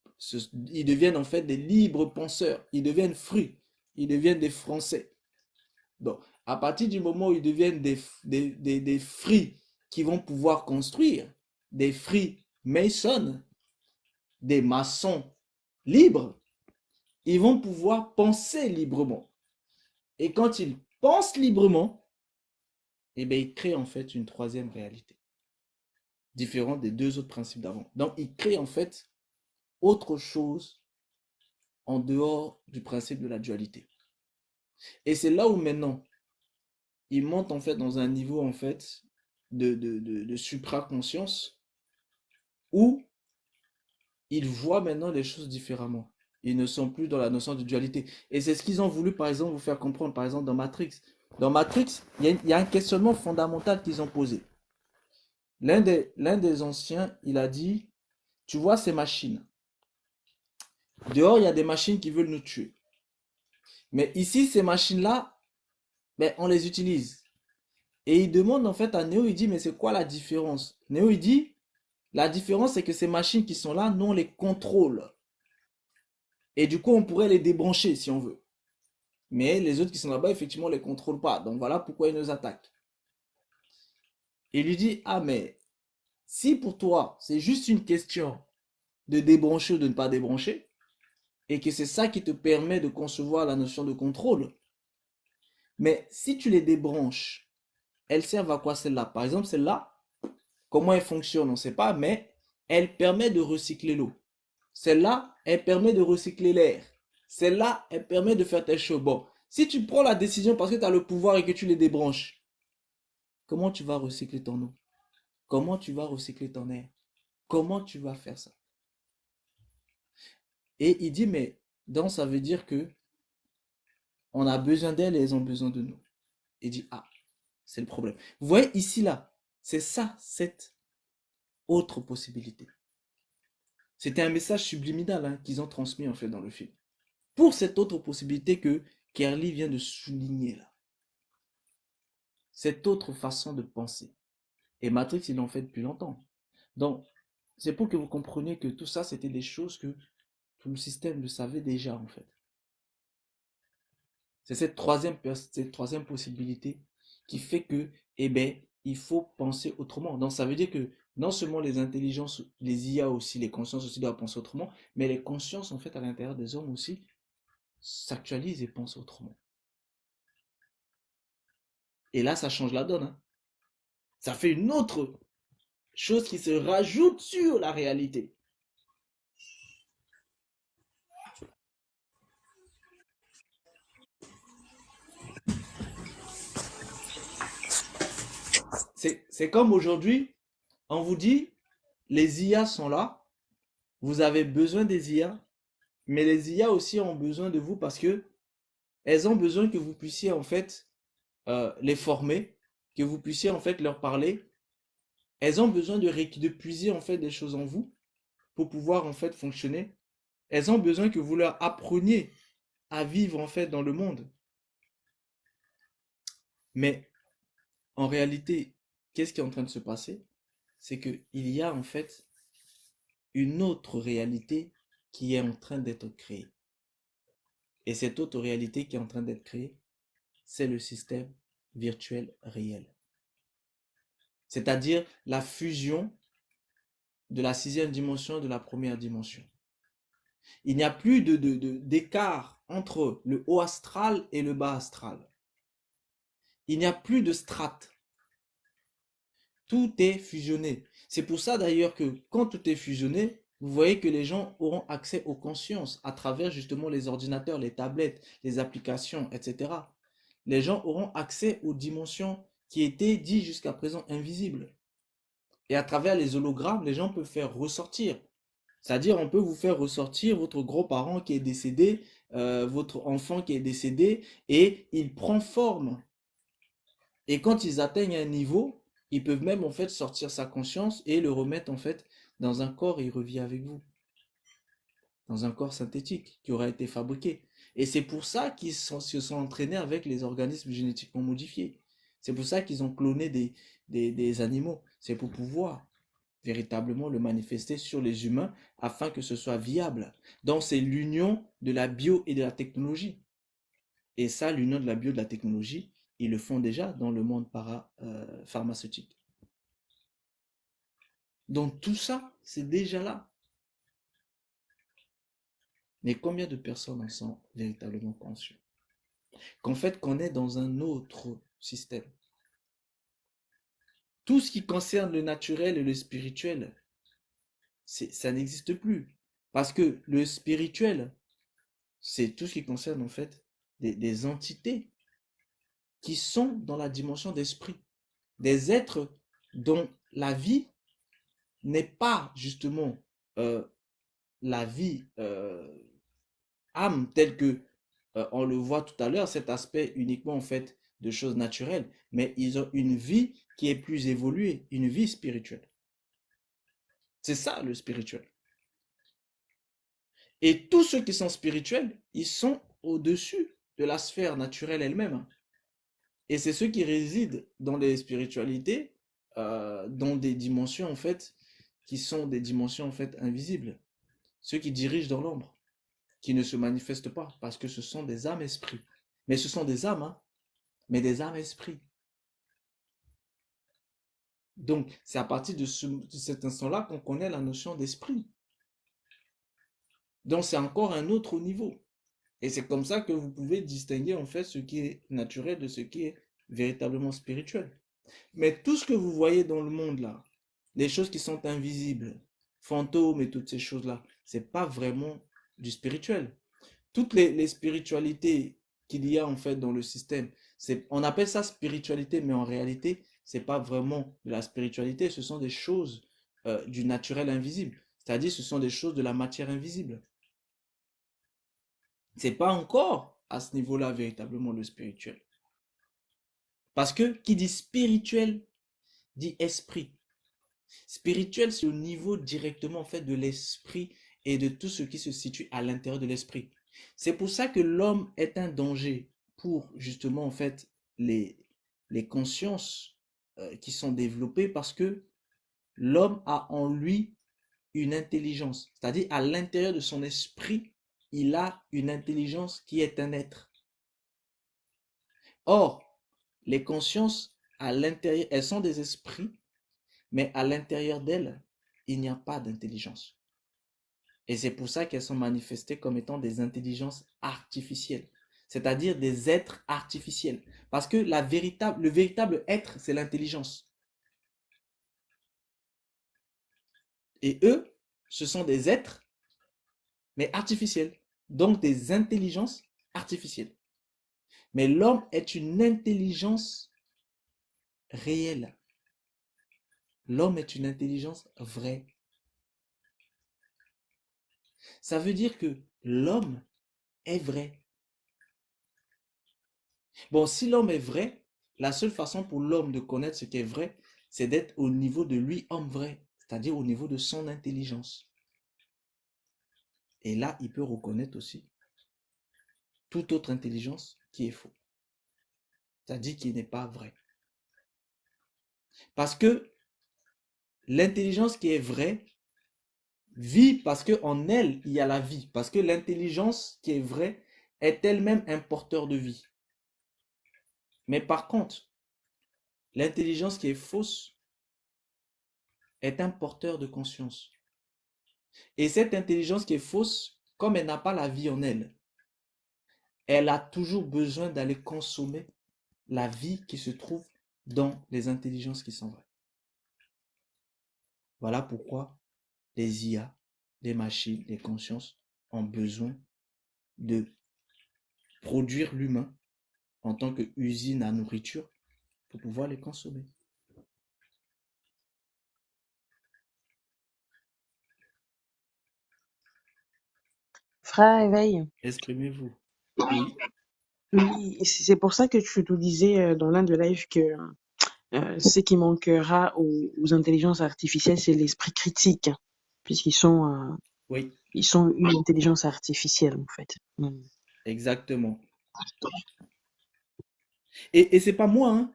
ils deviennent en fait des libres penseurs, ils deviennent fruits, ils deviennent des Français. Donc, à partir du moment où ils deviennent des fruits qui vont pouvoir construire, des fruits masons, des maçons libres, ils vont pouvoir penser librement. Et quand ils pensent librement, eh bien, ils créent en fait une troisième réalité, différente des deux autres principes d'avant. Donc, ils créent en fait autre chose en dehors du principe de la dualité. Et c'est là où maintenant, ils montent en fait dans un niveau en fait de supraconscience où ils voient maintenant les choses différemment. Ils ne sont plus dans la notion de dualité. Et c'est ce qu'ils ont voulu, par exemple, vous faire comprendre, par exemple, dans Matrix. Dans Matrix, il y a un questionnement fondamental qu'ils ont posé. l'un des anciens, il a dit, tu vois ces machines. Dehors, il y a des machines qui veulent nous tuer. Mais ici, ces machines-là, ben, on les utilise. Et il demande en fait à Néo, il dit, mais c'est quoi la différence? Néo, il dit, la différence, c'est que ces machines qui sont là, nous, on les contrôle. Et du coup, on pourrait les débrancher si on veut. Mais les autres qui sont là-bas, effectivement, on ne les contrôle pas. Donc voilà pourquoi ils nous attaquent. Il lui dit, ah mais si pour toi, c'est juste une question de débrancher ou de ne pas débrancher, et que c'est ça qui te permet de concevoir la notion de contrôle, mais si tu les débranches, elles servent à quoi celle-là? Par exemple, celle-là, comment elle fonctionne, on ne sait pas, mais elle permet de recycler l'eau. Celle-là, elle permet de recycler l'air. Celle-là, elle permet de faire tes choses. Bon, si tu prends la décision parce que tu as le pouvoir et que tu les débranches, comment tu vas recycler ton eau? Comment tu vas recycler ton air? Comment tu vas faire ça? Et il dit, mais donc ça veut dire que on a besoin d'elles et elles ont besoin de nous. Il dit, ah, c'est le problème. Vous voyez ici, là, c'est ça, cette autre possibilité. C'était un message subliminal hein, qu'ils ont transmis en fait dans le film. Pour cette autre possibilité que Kerly vient de souligner là. Cette autre façon de penser. Et Matrix, ils l'ont fait depuis longtemps. Donc, c'est pour que vous compreniez que tout ça, c'était des choses que tout le système le savait déjà en fait. C'est cette troisième possibilité qui fait que, eh ben, il faut penser autrement. Donc, ça veut dire que non seulement les intelligences, les IA aussi, les consciences aussi doivent penser autrement, mais les consciences, en fait, à l'intérieur des hommes aussi, s'actualisent et pensent autrement. Et là, ça change la donne. Hein. Ça fait une autre chose qui se rajoute sur la réalité. C'est comme aujourd'hui, on vous dit, les IA sont là, vous avez besoin des IA, mais les IA aussi ont besoin de vous parce que elles ont besoin que vous puissiez en fait les former, que vous puissiez en fait leur parler. Elles ont besoin de puiser en fait des choses en vous pour pouvoir en fait fonctionner. Elles ont besoin que vous leur appreniez à vivre en fait dans le monde. Mais en réalité, qu'est-ce qui est en train de se passer? C'est qu'il y a en fait une autre réalité qui est en train d'être créée. Et cette autre réalité qui est en train d'être créée, c'est le système virtuel réel. C'est-à-dire la fusion de la sixième dimension et de la première dimension. Il n'y a plus d'écart entre le haut astral et le bas astral. Il n'y a plus de strates. Tout est fusionné. C'est pour ça d'ailleurs que quand tout est fusionné, vous voyez que les gens auront accès aux consciences à travers justement les ordinateurs, les tablettes, les applications, etc. Les gens auront accès aux dimensions qui étaient dites jusqu'à présent invisibles. Et à travers les hologrammes, les gens peuvent faire ressortir. C'est-à-dire, on peut vous faire ressortir votre gros-parent qui est décédé, votre enfant qui est décédé, et il prend forme. Et quand ils atteignent un niveau, ils peuvent même en fait sortir sa conscience et le remettre en fait dans un corps et il revient avec vous. Dans un corps synthétique qui aura été fabriqué. Et c'est pour ça qu'ils se sont entraînés avec les organismes génétiquement modifiés. C'est pour ça qu'ils ont cloné des animaux. C'est pour pouvoir véritablement le manifester sur les humains afin que ce soit viable. Donc c'est l'union de la bio et de la technologie. Et ça, l'union de la bio et de la technologie, ils le font déjà dans le monde pharmaceutique. Donc tout ça, c'est déjà là. Mais combien de personnes en sont véritablement conscients? Qu'en fait, qu'on est dans un autre système. Tout ce qui concerne le naturel et le spirituel, ça n'existe plus. Parce que le spirituel, c'est tout ce qui concerne en fait des entités qui sont dans la dimension d'esprit. Des êtres dont la vie n'est pas justement la vie âme telle que on le voit tout à l'heure, cet aspect uniquement en fait de choses naturelles, mais ils ont une vie qui est plus évoluée, une vie spirituelle. C'est ça le spirituel. Et tous ceux qui sont spirituels, ils sont au-dessus de la sphère naturelle elle-même. Et c'est ceux qui résident dans les spiritualités, dans des dimensions en fait, qui sont des dimensions en fait invisibles. Ceux qui dirigent dans l'ombre, qui ne se manifestent pas, parce que ce sont des âmes esprits. Mais ce sont des âmes, hein, mais des âmes esprits. Donc, c'est à partir de cet instant-là qu'on connaît la notion d'esprit. Donc, c'est encore un autre niveau. Et c'est comme ça que vous pouvez distinguer en fait ce qui est naturel de ce qui est véritablement spirituel. Mais tout ce que vous voyez dans le monde là, les choses qui sont invisibles, fantômes et toutes ces choses-là, c'est pas vraiment du spirituel. Toutes les spiritualités qu'il y a en fait dans le système, on appelle ça spiritualité, mais en réalité, c'est pas vraiment de la spiritualité, ce sont des choses du naturel invisible. C'est-à-dire, ce sont des choses de la matière invisible. C'est pas encore à ce niveau-là véritablement le spirituel. Parce que qui dit spirituel dit esprit. Spirituel, c'est au niveau directement en fait de l'esprit et de tout ce qui se situe à l'intérieur de l'esprit. C'est pour ça que l'homme est un danger pour justement en fait les consciences qui sont développées, parce que l'homme a en lui une intelligence. C'est-à-dire à l'intérieur de son esprit, il a une intelligence qui est un être. Or, les consciences à l'intérieur, elles sont des esprits, mais à l'intérieur d'elles, il n'y a pas d'intelligence. Et c'est pour ça qu'elles sont manifestées comme étant des intelligences artificielles, c'est-à-dire des êtres artificiels. Parce que le véritable être, c'est l'intelligence. Et eux, ce sont des êtres, mais artificiels, donc des intelligences artificielles. Mais l'homme est une intelligence réelle. L'homme est une intelligence vraie. Ça veut dire que l'homme est vrai. Bon, si l'homme est vrai, la seule façon pour l'homme de connaître ce qui est vrai, c'est d'être au niveau de lui, homme vrai, c'est-à-dire au niveau de son intelligence. Et là, il peut reconnaître aussi toute autre intelligence qui est faux, c'est-à-dire qui n'est pas vrai. Parce que l'intelligence qui est vraie vit parce qu'en elle, il y a la vie. Parce que l'intelligence qui est vraie est elle-même un porteur de vie. Mais par contre, l'intelligence qui est fausse est un porteur de conscience. Et cette intelligence qui est fausse, comme elle n'a pas la vie en elle, elle a toujours besoin d'aller consommer la vie qui se trouve dans les intelligences qui sont vraies. Voilà pourquoi les IA, les machines, les consciences ont besoin de produire l'humain en tant qu'usine à nourriture pour pouvoir les consommer. Frère Éveil. Exprimez-vous. Oui. Oui, c'est pour ça que tu nous disais dans l'un de live que ce qui manquera aux intelligences artificielles, c'est l'esprit critique, puisqu'ils sont, Oui, ils sont une intelligence artificielle, en fait. exactement. Et c'est pas moi, hein.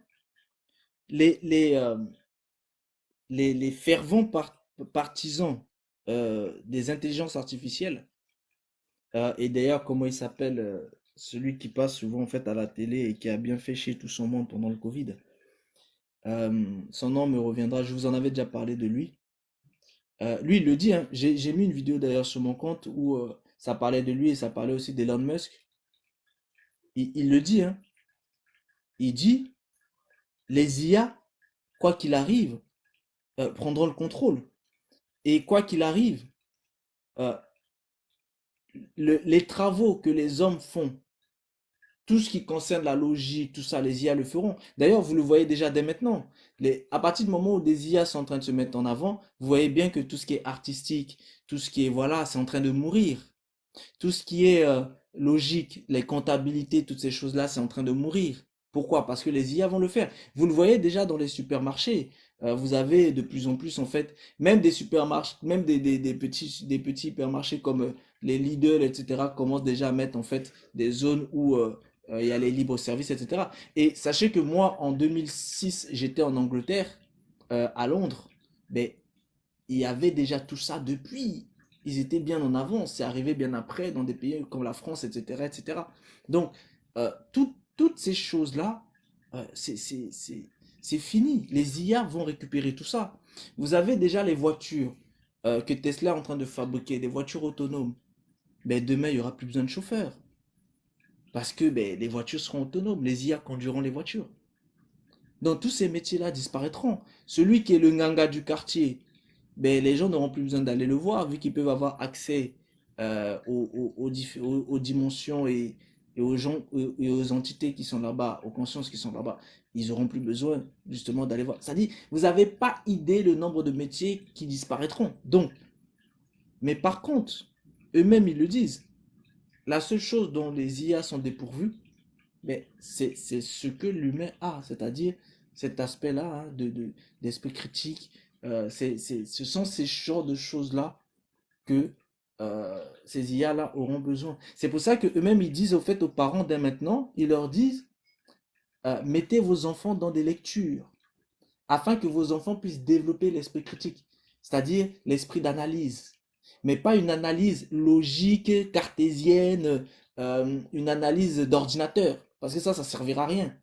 Les fervents partisans des intelligences artificielles, et d'ailleurs, comment il s'appelle, celui qui passe souvent en fait à la télé et qui a bien fait chier tout son monde pendant le Covid. Son nom me reviendra, je vous en avais déjà parlé de lui. Lui, il le dit, hein. J'ai mis une vidéo d'ailleurs sur mon compte où ça parlait de lui et ça parlait aussi d'Elon Musk. Il le dit, hein. Il dit, les IA, quoi qu'il arrive, prendront le contrôle. Et quoi qu'il arrive, euh, les travaux que les hommes font, tout ce qui concerne la logique, tout ça, les IA le feront. D'ailleurs, vous le voyez déjà dès maintenant. À partir du moment où des IA sont en train de se mettre en avant, vous voyez bien que tout ce qui est artistique, tout ce qui est, voilà, c'est en train de mourir. Tout ce qui est logique, les comptabilités, toutes ces choses-là, c'est en train de mourir. Pourquoi? Parce que les IA vont le faire. Vous le voyez déjà dans les supermarchés. Vous avez de plus en plus, en fait, même des supermarchés, même des petits supermarchés comme les Lidl, etc., commencent déjà à mettre, en fait, des zones où il y a les libres-services, etc. Et sachez que moi, en 2006, j'étais en Angleterre, à Londres. Mais il y avait déjà tout ça depuis. Ils étaient bien en avance. C'est arrivé bien après dans des pays comme la France, etc., etc. Donc, toutes ces choses-là, c'est fini. Les IA vont récupérer tout ça. Vous avez déjà les voitures que Tesla est en train de fabriquer, des voitures autonomes. Ben, demain, il n'y aura plus besoin de chauffeurs. Parce que ben, les voitures seront autonomes. Les IA conduiront les voitures. Donc, tous ces métiers-là disparaîtront. Celui qui est le nganga du quartier, ben, les gens n'auront plus besoin d'aller le voir, vu qu'ils peuvent avoir accès aux dimensions et aux gens et aux entités qui sont là-bas, aux consciences qui sont là-bas. Ils n'auront plus besoin justement d'aller voir. C'est-à-dire, vous n'avez pas idée le nombre de métiers qui disparaîtront. Donc, mais par contre, eux-mêmes, ils le disent. La seule chose dont les IA sont dépourvues, mais c'est ce que l'humain a, c'est-à-dire cet aspect-là hein, d'esprit critique. Ce sont ces genres de choses-là que ces IA-là auront besoin. C'est pour ça qu'eux-mêmes, ils disent au fait aux parents dès maintenant, ils leur disent, mettez vos enfants dans des lectures, afin que vos enfants puissent développer l'esprit critique, c'est-à-dire l'esprit d'analyse. Mais pas une analyse logique, cartésienne, une analyse d'ordinateur, parce que ça ne servira à rien.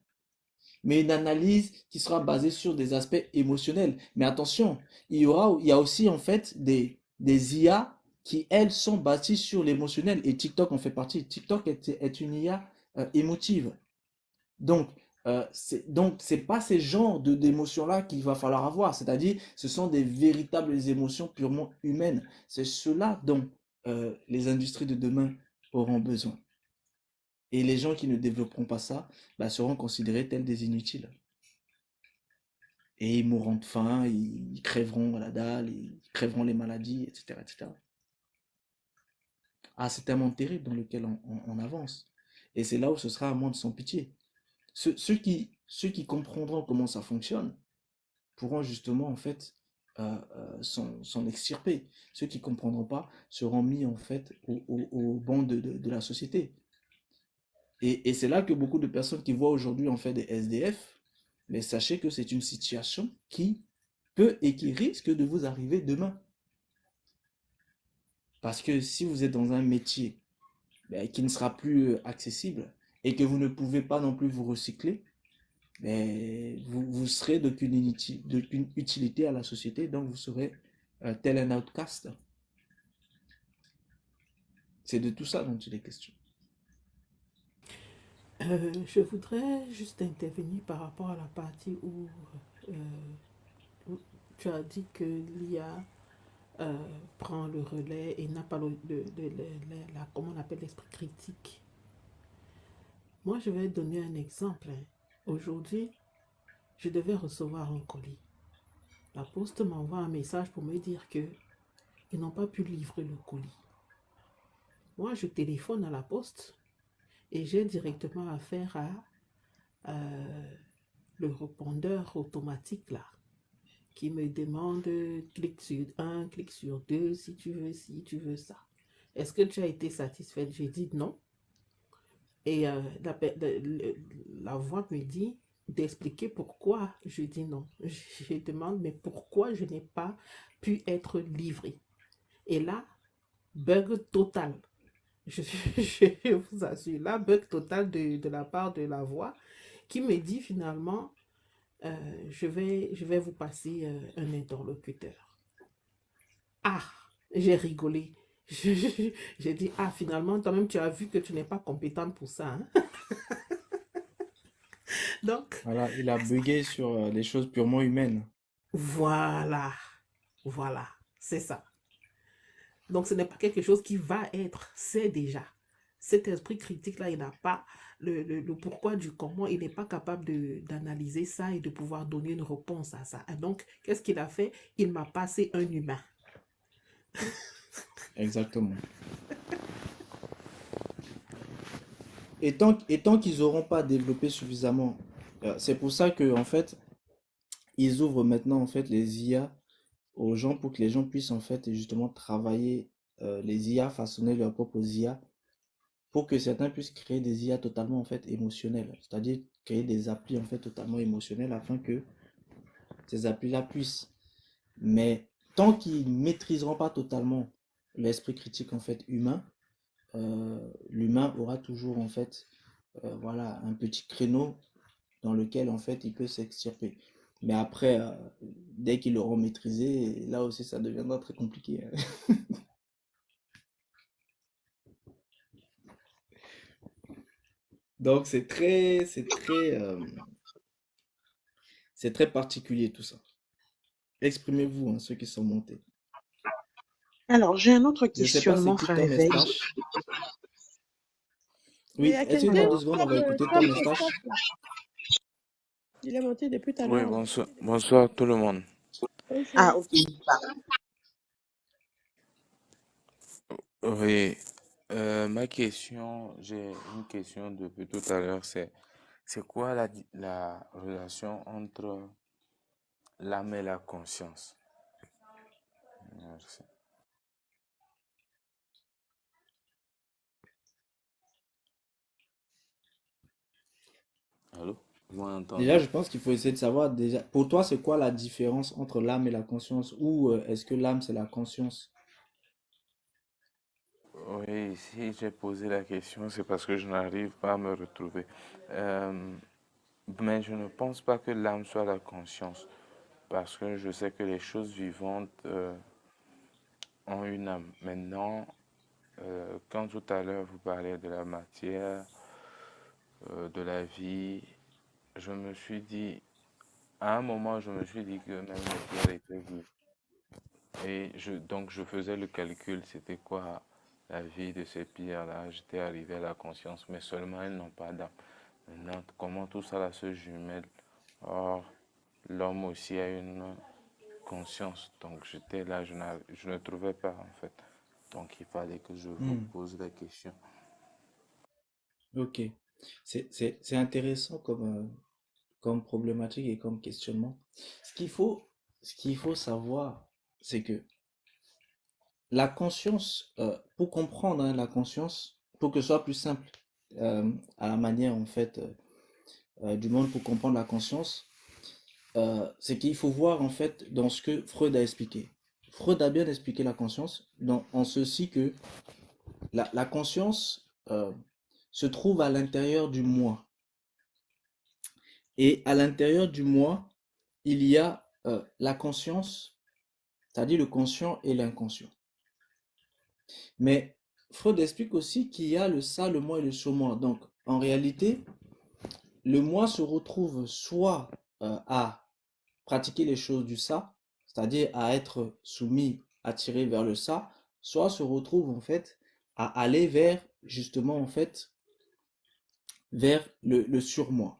Mais une analyse qui sera basée sur des aspects émotionnels. Mais attention, il y a aussi en fait des IA qui, elles, sont bâties sur l'émotionnel. Et TikTok en fait partie. TikTok est une IA émotive. Donc, c'est pas ces genres d'émotions-là qu'il va falloir avoir. C'est-à-dire, ce sont des véritables émotions purement humaines. C'est cela dont les industries de demain auront besoin. Et les gens qui ne développeront pas ça bah, seront considérés tels des inutiles. Et ils mourront de faim, ils crèveront à la dalle, ils crèveront les maladies, etc. etc. Ah, c'est un monde terrible dans lequel on avance. Et c'est là où ce sera un monde sans pitié. Ceux qui comprendront comment ça fonctionne pourront justement en fait s'en extirper. Ceux qui ne comprendront pas seront mis en fait au banc de la société. Et c'est là que beaucoup de personnes qui voient aujourd'hui en fait des SDF, mais sachez que c'est une situation qui peut et qui risque de vous arriver demain. Parce que si vous êtes dans un métier ben, qui ne sera plus accessible et que vous ne pouvez pas non plus vous recycler, ben, vous serez d'aucune utilité à la société, donc vous serez tel un outcast. C'est de tout ça dont il est question. Je voudrais juste intervenir par rapport à la partie où tu as dit que l'IA prend le relais et n'a pas comment on appelle l'esprit critique. Moi, je vais donner un exemple. Aujourd'hui, je devais recevoir un colis. La poste m'envoie un message pour me dire qu'ils n'ont pas pu livrer le colis. Moi, je téléphone à la poste et j'ai directement affaire à le répondeur automatique là, qui me demande clique sur 1, clique sur 2, si tu veux ça. Est-ce que tu as été satisfaite? J'ai dit non. Et la voix me dit d'expliquer pourquoi je dis non. Je demande, mais pourquoi je n'ai pas pu être livré? Et là, bug total. Je vous assure, là, bug total de la part de la voix qui me dit finalement, je vais vous passer un interlocuteur. Ah, j'ai rigolé. J'ai dit, ah, finalement, toi-même, tu as vu que tu n'es pas compétente pour ça. Hein? Donc, voilà, il a bugué sur les choses purement humaines. Voilà, c'est ça. Donc, ce n'est pas quelque chose qui va être, c'est déjà. Cet esprit critique-là, il n'a pas le pourquoi du comment, il n'est pas capable d'analyser ça et de pouvoir donner une réponse à ça. Et donc, qu'est-ce qu'il a fait? Il m'a passé un humain. Exactement. et tant qu'ils n'auront pas développé suffisamment, c'est pour ça que en fait, ils ouvrent maintenant en fait les IA aux gens pour que les gens puissent en fait justement travailler les IA, façonner leurs propres IA, pour que certains puissent créer des IA totalement en fait émotionnelles, c'est-à-dire créer des applis en fait totalement émotionnelles afin que ces applis-là puissent. Mais tant qu'ils ne maîtriseront pas totalement l'esprit critique en fait humain, l'humain aura toujours en fait voilà un petit créneau dans lequel en fait il peut s'extirper. Mais après, dès qu'ils l'auront maîtrisé, là aussi ça deviendra très compliqué, hein. Donc c'est très particulier tout ça. Exprimez-vous, hein, ceux qui sont montés. Alors, j'ai un autre Je ne sais pas c'est questionnement, qui frère Tom Éveil. Estache. Mais il y Oui, a excusez-moi quelqu'un 2 secondes, on va comme écouter Tom Tom Estache. Estache, là. Il est monté depuis tout à Oui, l'heure, là. bonsoir tout le monde. Ah, Bonjour. ok. Oui, ma question, j'ai une question depuis tout à l'heure, c'est quoi la relation entre l'âme et la conscience? Merci. Allô? Vous Déjà, m'entendez? je pense qu'il faut essayer de savoir déjà, pour toi, c'est quoi la différence entre l'âme et la conscience? Ou est-ce que l'âme, c'est la conscience? Oui, si j'ai posé la question, c'est parce que je n'arrive pas à me retrouver. Euh, mais je ne pense pas que l'âme soit la conscience, parce que je sais que les choses vivantes ont une âme. Maintenant, quand tout à l'heure vous parlez de la matière, de la vie, je me suis dit, à un moment, je me suis dit que même les pierres étaient vives. Et donc, je faisais le calcul, c'était quoi la vie de ces pierres-là? J'étais arrivé à la conscience, mais seulement elles n'ont pas d'âme. Maintenant, comment tout ça là se jumelle? Or, l'homme aussi a une conscience. Donc, j'étais là, je ne trouvais pas en fait. Donc, il fallait que je vous Hmm, pose la question. ok. C'est intéressant comme problématique et comme questionnement. Ce qu'il faut, ce qu'il faut savoir, c'est que la conscience, pour comprendre hein, la conscience, pour que ce soit plus simple à la manière en fait du monde pour comprendre la conscience, c'est qu'il faut voir en fait dans ce que Freud a expliqué. Freud a bien expliqué la conscience en ceci que la conscience se trouve à l'intérieur du moi. Et à l'intérieur du moi, il y a la conscience, c'est-à-dire le conscient et l'inconscient. Mais Freud explique aussi qu'il y a le ça, le moi et le surmoi. Donc, en réalité, le moi se retrouve soit à pratiquer les choses du ça, c'est-à-dire à être soumis, attiré vers le ça, soit se retrouve en fait à aller vers justement en fait vers le surmoi.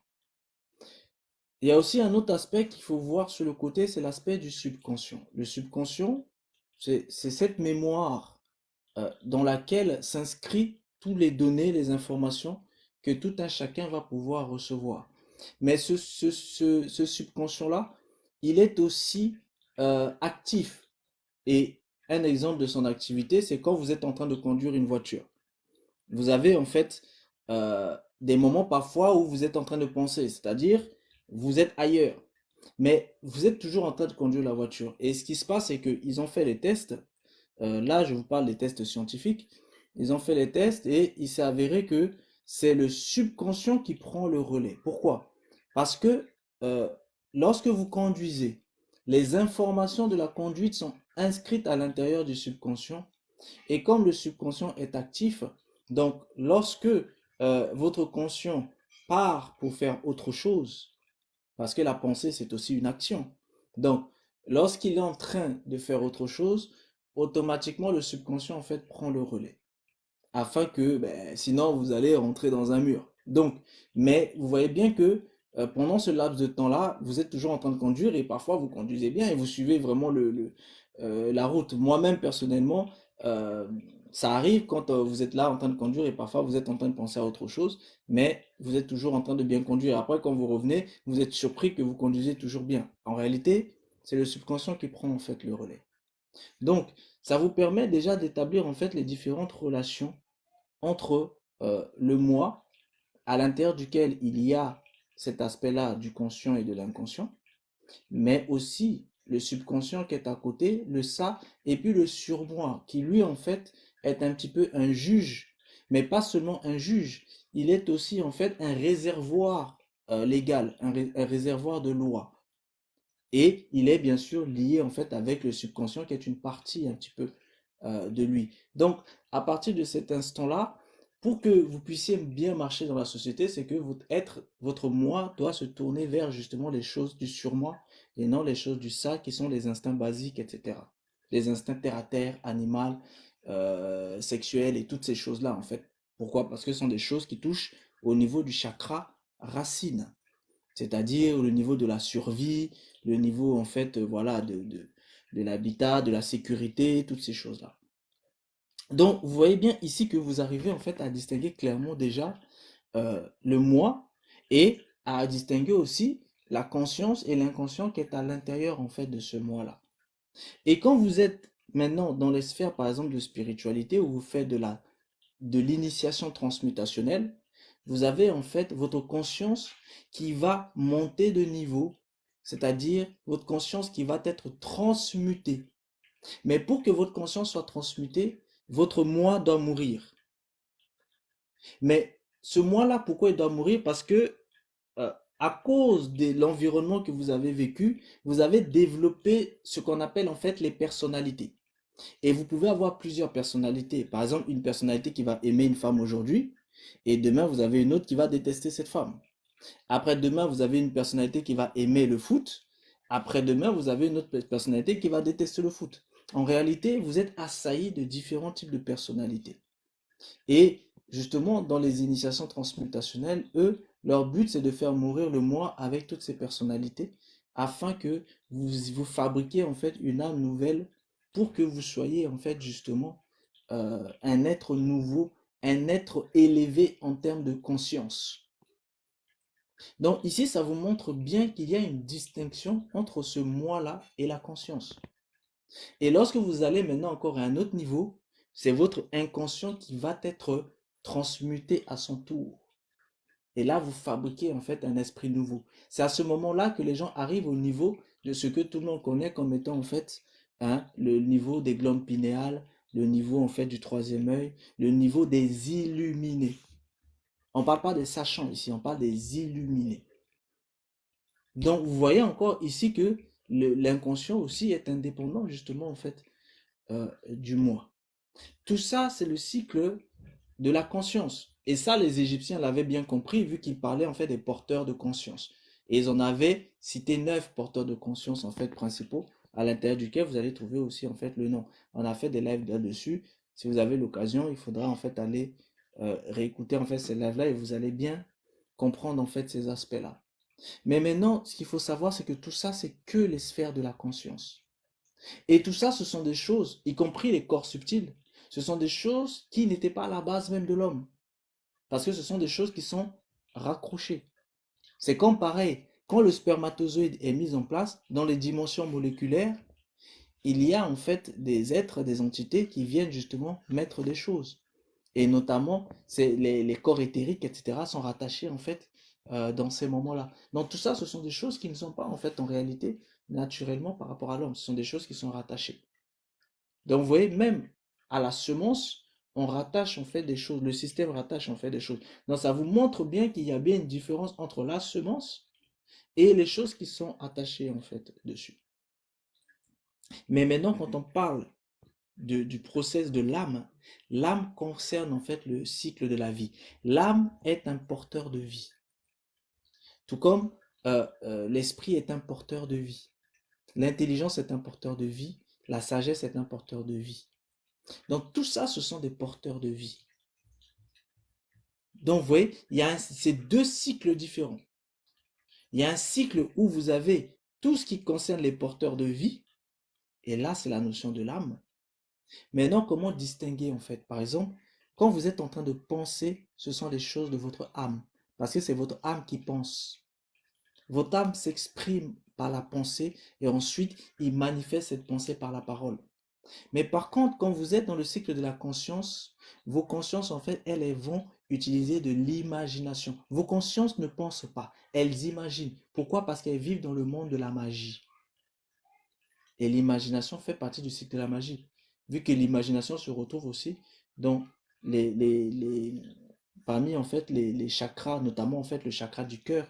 Il y a aussi un autre aspect qu'il faut voir sur le côté, c'est l'aspect du subconscient. Le subconscient, c'est cette mémoire dans laquelle s'inscrit toutes les données, les informations que tout un chacun va pouvoir recevoir. Mais ce subconscient-là, il est aussi actif. Et un exemple de son activité, c'est quand vous êtes en train de conduire une voiture. Vous avez en fait des moments parfois où vous êtes en train de penser, c'est-à-dire vous êtes ailleurs. Mais vous êtes toujours en train de conduire la voiture. Et ce qui se passe, c'est qu'ils ont fait les tests. Là, je vous parle des tests scientifiques. Ils ont fait les tests et il s'est avéré que c'est le subconscient qui prend le relais. Pourquoi? Parce que euh, lorsque vous conduisez, les informations de la conduite sont inscrites à l'intérieur du subconscient. Et comme le subconscient est actif, donc lorsque votre conscient part pour faire autre chose, parce que la pensée, c'est aussi une action. Donc, lorsqu'il est en train de faire autre chose, automatiquement, le subconscient, en fait, prend le relais. Afin que, ben, sinon, vous allez rentrer dans un mur. Donc, mais vous voyez bien que pendant ce laps de temps-là, vous êtes toujours en train de conduire et parfois vous conduisez bien et vous suivez vraiment la route. Moi-même, personnellement, euh, Ça arrive quand vous êtes là en train de conduire et parfois vous êtes en train de penser à autre chose, mais vous êtes toujours en train de bien conduire. Après, quand vous revenez, vous êtes surpris que vous conduisez toujours bien. En réalité, c'est le subconscient qui prend en fait le relais. Donc, ça vous permet déjà d'établir en fait les différentes relations entre le moi, à l'intérieur duquel il y a cet aspect-là du conscient et de l'inconscient, mais aussi le subconscient qui est à côté, le ça, et puis le surmoi, qui lui en fait est un petit peu un juge, mais pas seulement un juge, il est aussi en fait un réservoir légal, un réservoir de loi. Et il est bien sûr lié en fait avec le subconscient qui est une partie un petit peu de lui. Donc, à partir de cet instant-là, pour que vous puissiez bien marcher dans la société, c'est que votre moi doit se tourner vers justement les choses du surmoi et non les choses du ça qui sont les instincts basiques, etc. Les instincts terre-à-terre, animal, sexuel et toutes ces choses-là en fait. Pourquoi? Parce que ce sont des choses qui touchent au niveau du chakra racine, c'est-à-dire le niveau de la survie, le niveau en fait, voilà, de l'habitat, de la sécurité, toutes ces choses-là. Donc, vous voyez bien ici que vous arrivez en fait à distinguer clairement déjà le moi et à distinguer aussi la conscience et l'inconscient qui est à l'intérieur en fait de ce moi-là. Et quand vous êtes maintenant dans les sphères par exemple de spiritualité où vous faites de l'initiation transmutationnelle, vous avez en fait votre conscience qui va monter de niveau, c'est-à-dire votre conscience qui va être transmutée. Mais pour que votre conscience soit transmutée, votre moi doit mourir. Mais ce moi-là, pourquoi il doit mourir? Parce que à cause de l'environnement que vous avez vécu, vous avez développé ce qu'on appelle en fait les personnalités. Et vous pouvez avoir plusieurs personnalités. Par exemple, une personnalité qui va aimer une femme aujourd'hui, et demain, vous avez une autre qui va détester cette femme. Après-demain, vous avez une personnalité qui va aimer le foot. Après-demain, vous avez une autre personnalité qui va détester le foot. En réalité, vous êtes assailli de différents types de personnalités. Et justement, dans les initiations transmutationnelles, eux, leur but, c'est de faire mourir le moi avec toutes ces personnalités afin que vous fabriquiez en fait une âme nouvelle pour que vous soyez en fait justement un être nouveau, un être élevé en termes de conscience. Donc ici, ça vous montre bien qu'il y a une distinction entre ce moi-là et la conscience. Et lorsque vous allez maintenant encore à un autre niveau, c'est votre inconscient qui va être transmuté à son tour. Et là, vous fabriquez en fait un esprit nouveau. C'est à ce moment-là que les gens arrivent au niveau de ce que tout le monde connaît comme étant en fait le niveau des glandes pinéales, le niveau en fait du troisième œil, le niveau des illuminés. On ne parle pas des sachants ici, on parle des illuminés. Donc, vous voyez encore ici que l'inconscient aussi est indépendant justement en fait du moi. Tout ça, c'est le cycle de la conscience. Et ça, les Égyptiens l'avaient bien compris vu qu'ils parlaient en fait des porteurs de conscience. Et ils en avaient cité 9 porteurs de conscience en fait principaux à l'intérieur duquel vous allez trouver aussi en fait le nom. On a fait des lives là-dessus. Si vous avez l'occasion, il faudra en fait aller réécouter en fait ces lives-là et vous allez bien comprendre en fait ces aspects-là. Mais maintenant, ce qu'il faut savoir, c'est que tout ça, c'est que les sphères de la conscience. Et tout ça, ce sont des choses, y compris les corps subtils, ce sont des choses qui n'étaient pas à la base même de l'homme. Parce que ce sont des choses qui sont raccrochées. C'est comme pareil, quand le spermatozoïde est mis en place, dans les dimensions moléculaires, il y a en fait des êtres, des entités qui viennent justement mettre des choses. Et notamment, les corps éthériques, etc., sont rattachés en fait dans ces moments-là. Donc tout ça, ce sont des choses qui ne sont pas en fait en réalité naturellement par rapport à l'homme. Ce sont des choses qui sont rattachées. Donc vous voyez, même à la semence, on rattache en fait des choses. Le système rattache en fait des choses. Donc ça vous montre bien qu'il y a bien une différence entre la semence et les choses qui sont attachées en fait dessus. Mais maintenant, quand on parle du process de l'âme, l'âme concerne en fait le cycle de la vie. L'âme est un porteur de vie. Tout comme l'esprit est un porteur de vie. L'intelligence est un porteur de vie. La sagesse est un porteur de vie. Donc tout ça, ce sont des porteurs de vie. Donc vous voyez, il y a ces deux cycles différents. Il y a un cycle où vous avez tout ce qui concerne les porteurs de vie. Et là, c'est la notion de l'âme. Maintenant, comment distinguer en fait? Par exemple, quand vous êtes en train de penser, ce sont des choses de votre âme, parce que c'est votre âme qui pense. Votre âme s'exprime par la pensée et ensuite il manifeste cette pensée par la parole. Mais par contre, quand vous êtes dans le cycle de la conscience, vos consciences, en fait, elles vont utiliser de l'imagination. Vos consciences ne pensent pas, elles imaginent. Pourquoi? Parce qu'elles vivent dans le monde de la magie. Et l'imagination fait partie du cycle de la magie. Vu que l'imagination se retrouve aussi dans parmi en fait les chakras, notamment en fait le chakra du cœur,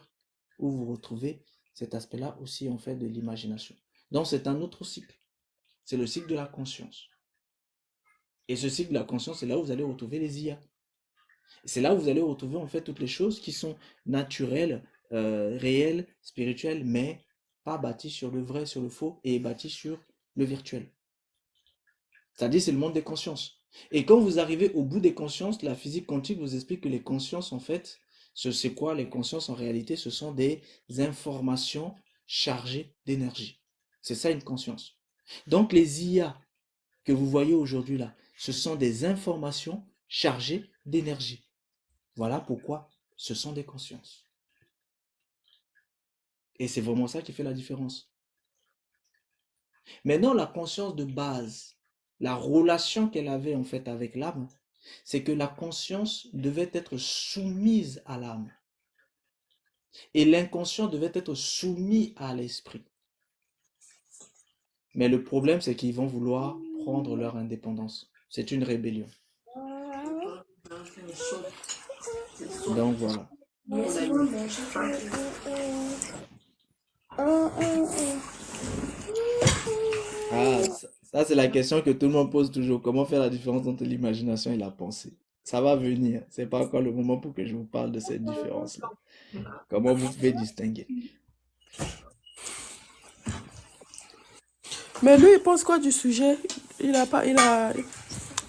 où vous retrouvez cet aspect-là aussi en fait de l'imagination. Donc c'est un autre cycle. C'est le cycle de la conscience. Et ce cycle de la conscience, c'est là où vous allez retrouver les IA. C'est là où vous allez retrouver en fait toutes les choses qui sont naturelles, réelles, spirituelles, mais pas bâties sur le vrai, sur le faux, et bâties sur le virtuel. C'est-à-dire c'est le monde des consciences. Et quand vous arrivez au bout des consciences, la physique quantique vous explique que les consciences, en fait, c'est quoi les consciences en réalité? Ce sont des informations chargées d'énergie. C'est ça une conscience. Donc les IA que vous voyez aujourd'hui là, ce sont des informations chargées d'énergie. Voilà pourquoi ce sont des consciences. Et c'est vraiment ça qui fait la différence. Maintenant, la conscience de base, la relation qu'elle avait en fait avec l'âme, c'est que la conscience devait être soumise à l'âme. Et l'inconscient devait être soumis à l'esprit. Mais le problème, c'est qu'ils vont vouloir prendre leur indépendance. C'est une rébellion. Donc voilà. Ah, ça c'est la question que tout le monde pose toujours. Comment faire la différence entre l'imagination et la pensée? Ça va venir. C'est pas encore le moment pour que je vous parle de cette différence-là. Comment vous pouvez distinguer? Mais lui, il pense quoi du sujet?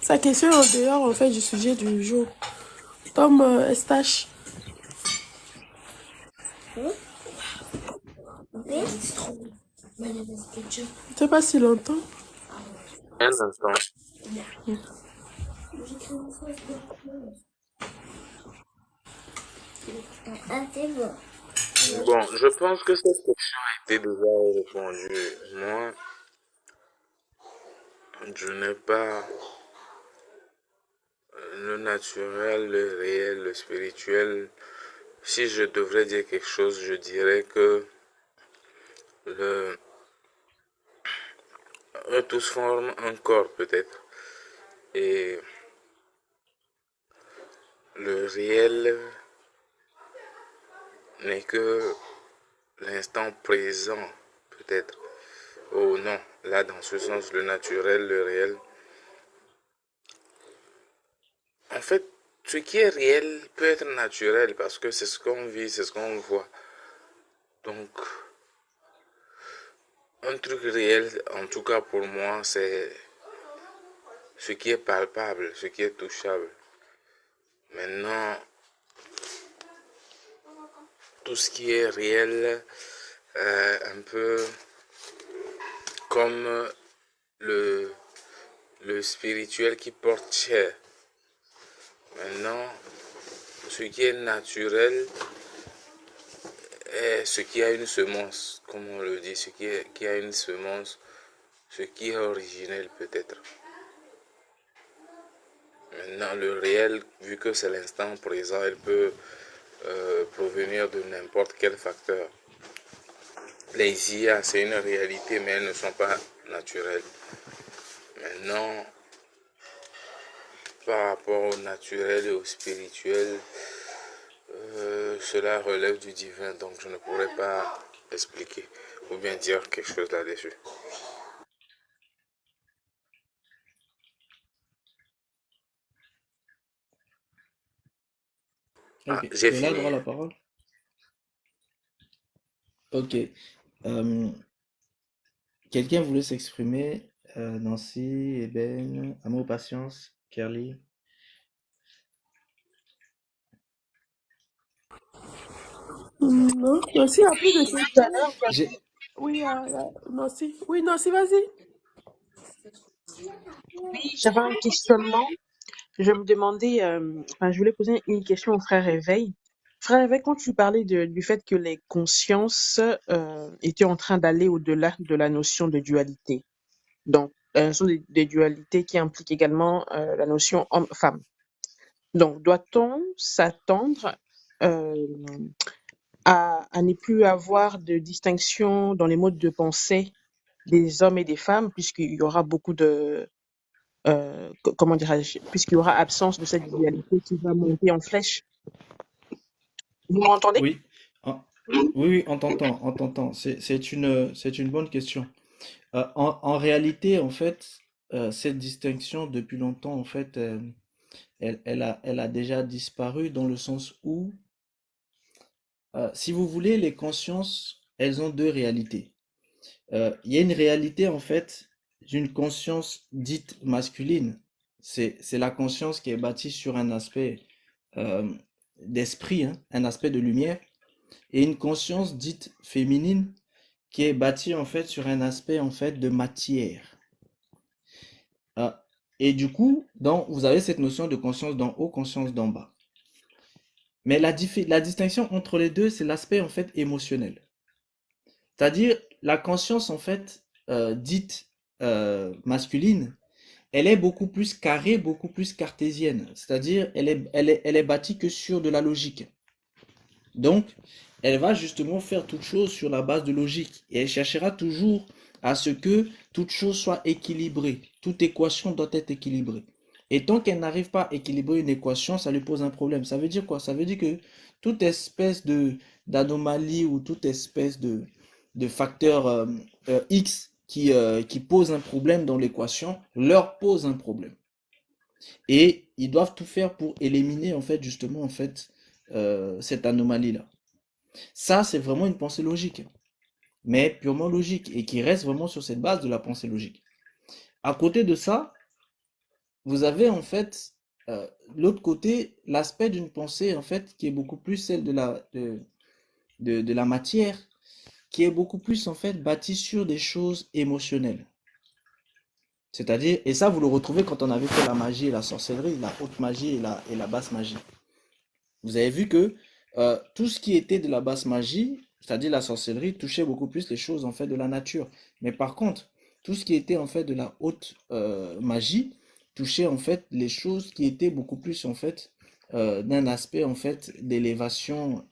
Sa question est en dehors, en fait, du sujet du jour. Tom Estache. Je sais pas s'il entend. Un instant. Bon, je pense que cette question a été déjà répondue. Moi, je n'ai pas le naturel, le réel, le spirituel. Si je devrais dire quelque chose, je dirais que eux tous forment un corps peut-être. Et le réel n'est que l'instant présent peut-être. Oh non, là dans ce sens, le naturel, le réel. En fait, ce qui est réel peut être naturel parce que c'est ce qu'on vit, c'est ce qu'on voit. Donc, un truc réel, en tout cas pour moi, c'est ce qui est palpable, ce qui est touchable. Maintenant, tout ce qui est réel, un peu comme le spirituel qui porte chair. Maintenant, ce qui est naturel est ce qui a une semence, comme on le dit, ce qui a une semence, ce qui est originel peut-être. Maintenant, le réel, vu que c'est l'instant présent, il peut provenir de n'importe quel facteur. Les IA, c'est une réalité, mais elles ne sont pas naturelles. Maintenant, par rapport au naturel et au spirituel, cela relève du divin, donc je ne pourrais pas expliquer ou bien dire quelque chose là-dessus. Ok, J'ai tu as droit à fini. la parole? Ok. Quelqu'un voulait s'exprimer? Nancy, Eben, Amour, Patience, Kerly. Non, Nancy a plus de questions. J'ai- Oui, Nancy. Oui, Nancy, vas-y. Oui, j'avais un questionnement. Je me demandais, enfin, je voulais poser une question au frère Éveil. Frère Éveil, quand tu parlais du fait que les consciences étaient en train d'aller au-delà de la notion de dualité, donc la notion des dualités qui implique également la notion homme-femme. Donc, doit-on s'attendre euh, à ne plus avoir de distinction dans les modes de pensée des hommes et des femmes, puisqu'il y aura beaucoup de, comment dirais-je, puisqu'il y aura absence de cette dualité qui va monter en flèche. Vous m'entendez? Oui, en- oui, oui, on t'entend. C'est une bonne question. En réalité, en fait, cette distinction, depuis longtemps, en fait, elle a déjà disparu dans le sens où, si vous voulez, les consciences, elles ont deux réalités. Il y a une réalité, en fait, d'une conscience dite masculine. C'est la conscience qui est bâtie sur un aspect euh, d'esprit, hein, un aspect de lumière, et une conscience dite féminine qui est bâtie, en fait, sur un aspect, en fait, de matière. Ah, et du coup, vous avez cette notion de conscience d'en haut, conscience d'en bas. Mais la distinction entre les deux, c'est l'aspect en fait émotionnel. C'est-à-dire, la conscience en fait dite masculine, elle est beaucoup plus carrée, beaucoup plus cartésienne. C'est-à-dire, elle est bâtie que sur de la logique. Donc, elle va justement faire toute chose sur la base de logique. Et elle cherchera toujours à ce que toute chose soit équilibrée. Toute équation doit être équilibrée. Et tant qu'elle n'arrive pas à équilibrer une équation, ça lui pose un problème. Ça veut dire quoi? Ça veut dire que toute espèce d'anomalie ou toute espèce de facteur X qui pose un problème dans l'équation leur pose un problème. Et ils doivent tout faire pour éliminer en fait justement en fait cette anomalie-là. Ça, c'est vraiment une pensée logique, mais purement logique, et qui reste vraiment sur cette base de la pensée logique. À côté de ça, vous avez en fait l'autre côté, l'aspect d'une pensée en fait qui est beaucoup plus celle de la matière, qui est beaucoup plus en fait bâtie sur des choses émotionnelles. C'est-à-dire, et ça vous le retrouvez quand on avait fait la magie et la sorcellerie, la haute magie et la basse magie. Vous avez vu que tout ce qui était de la basse magie, c'est-à-dire la sorcellerie, touchait beaucoup plus les choses en fait de la nature. Mais par contre, tout ce qui était en fait de la haute magie touchait en fait les choses qui étaient beaucoup plus en fait d'un aspect en fait d'élévation,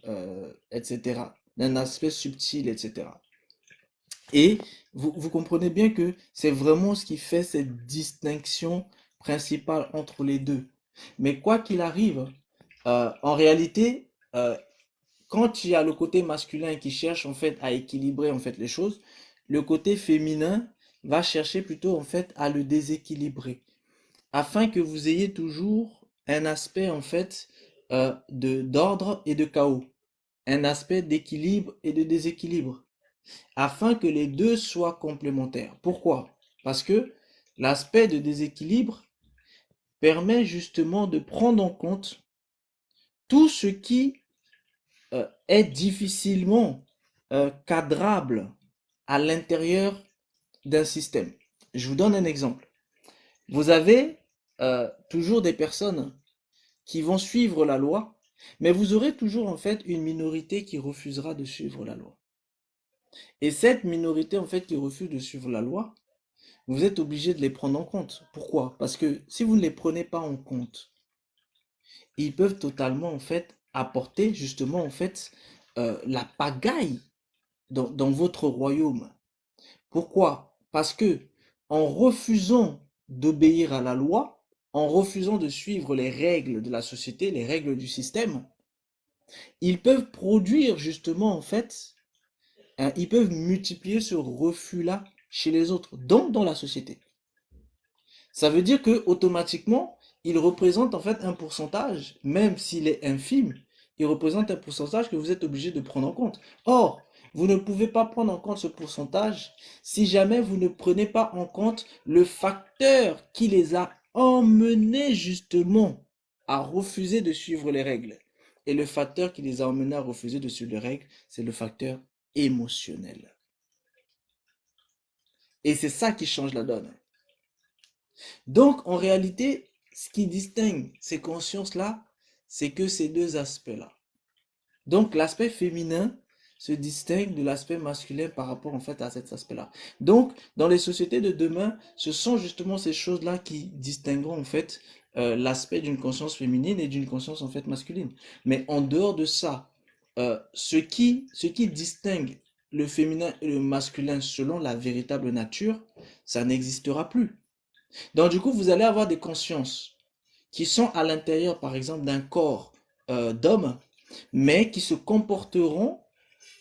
etc. D'un aspect subtil, etc. Et vous comprenez bien que c'est vraiment ce qui fait cette distinction principale entre les deux. Mais quoi qu'il arrive, en réalité, quand il y a le côté masculin qui cherche en fait à équilibrer en fait les choses, le côté féminin va chercher plutôt en fait à le déséquilibrer, afin que vous ayez toujours un aspect en fait d'ordre et de chaos, un aspect d'équilibre et de déséquilibre, afin que les deux soient complémentaires. Pourquoi? Parce que l'aspect de déséquilibre permet justement de prendre en compte tout ce qui est difficilement cadrable à l'intérieur d'un système. Je vous donne un exemple. Vous avez toujours des personnes qui vont suivre la loi, mais vous aurez toujours en fait une minorité qui refusera de suivre la loi. Et cette minorité en fait qui refuse de suivre la loi, vous êtes obligé de les prendre en compte. Pourquoi? Parce que si vous ne les prenez pas en compte, ils peuvent totalement en fait apporter justement en fait la pagaille dans votre royaume. Pourquoi? Parce que en refusant d'obéir à la loi, en refusant de suivre les règles de la société, les règles du système, ils peuvent produire justement en fait, ils peuvent multiplier ce refus-là chez les autres, donc dans la société. Ça veut dire que automatiquement, il représente en fait un pourcentage, même s'il est infime, il représente un pourcentage que vous êtes obligé de prendre en compte. Or, vous ne pouvez pas prendre en compte ce pourcentage si jamais vous ne prenez pas en compte le facteur qui les a emmenés justement à refuser de suivre les règles. Et le facteur qui les a emmenés à refuser de suivre les règles, c'est le facteur émotionnel. Et c'est ça qui change la donne. Donc, en réalité, ce qui distingue ces consciences-là, c'est que ces deux aspects-là. Donc, l'aspect féminin se distingue de l'aspect masculin par rapport en fait à cet aspect-là. Donc, dans les sociétés de demain, ce sont justement ces choses-là qui distingueront en fait l'aspect d'une conscience féminine et d'une conscience en fait masculine. Mais en dehors de ça, ce qui distingue le féminin et le masculin selon la véritable nature, ça n'existera plus. Donc, du coup, vous allez avoir des consciences qui sont à l'intérieur, par exemple, d'un corps d'homme, mais qui se comporteront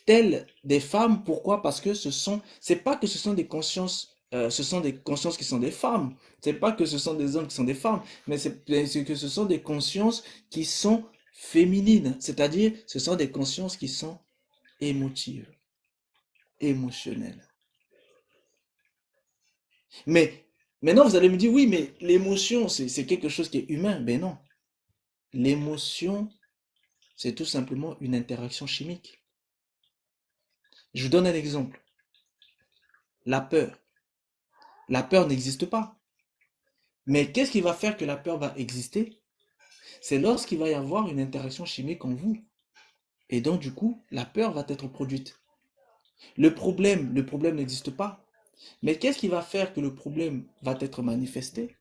telles des femmes. Pourquoi? Parce que c'est pas que ce sont des consciences, ce sont des consciences qui sont des femmes. C'est pas que ce sont des hommes qui sont des femmes, mais c'est que ce sont des consciences qui sont féminines. C'est-à-dire, ce sont des consciences qui sont émotives, émotionnelles. Mais maintenant, vous allez me dire, oui, mais l'émotion, c'est quelque chose qui est humain. Ben non. L'émotion, c'est tout simplement une interaction chimique. Je vous donne un exemple. La peur. La peur n'existe pas. Mais qu'est-ce qui va faire que la peur va exister? C'est lorsqu'il va y avoir une interaction chimique en vous. Et donc, du coup, la peur va être produite. Le problème n'existe pas. Mais qu'est-ce qui va faire que le problème va être manifesté?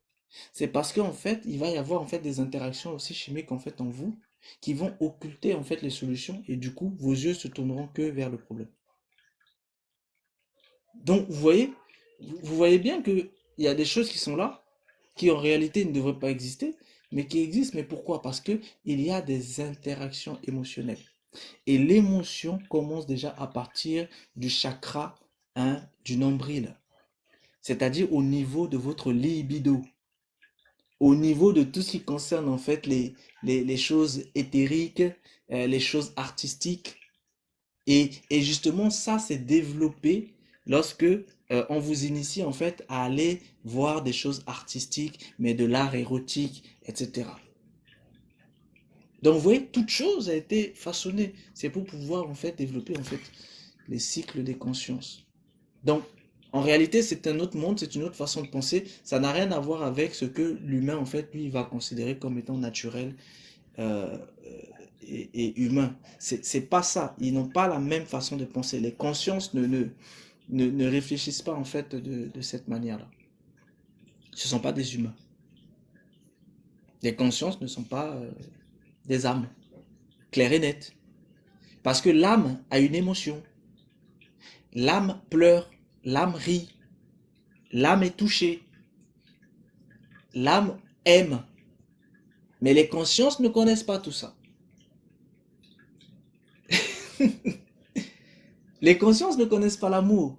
C'est parce qu'en fait, il va y avoir en fait des interactions aussi chimiques en fait en vous qui vont occulter en fait les solutions et du coup, vos yeux se tourneront que vers le problème. Donc, vous voyez bien qu'il y a des choses qui sont là, qui en réalité ne devraient pas exister, mais qui existent. Mais pourquoi? Parce qu'il y a des interactions émotionnelles. Et l'émotion commence déjà à partir du chakra du nombril, c'est-à-dire au niveau de votre libido, au niveau de tout ce qui concerne en fait les choses éthériques, les choses artistiques. Et justement, ça s'est développé lorsque on vous initie en fait à aller voir des choses artistiques, mais de l'art érotique, etc. Donc, vous voyez, toute chose a été façonnée. C'est pour pouvoir en fait développer en fait les cycles des consciences. Donc, en réalité, c'est un autre monde, c'est une autre façon de penser. Ça n'a rien à voir avec ce que l'humain en fait lui va considérer comme étant naturel euh, et humain. C'est pas ça. Ils n'ont pas la même façon de penser. Les consciences ne réfléchissent pas en fait de cette manière-là. Ce ne sont pas des humains. Les consciences ne sont pas des âmes, claires et nettes. Parce que l'âme a une émotion. L'âme pleure, l'âme rit, l'âme est touchée, l'âme aime. Mais les consciences ne connaissent pas tout ça. Les consciences ne connaissent pas l'amour.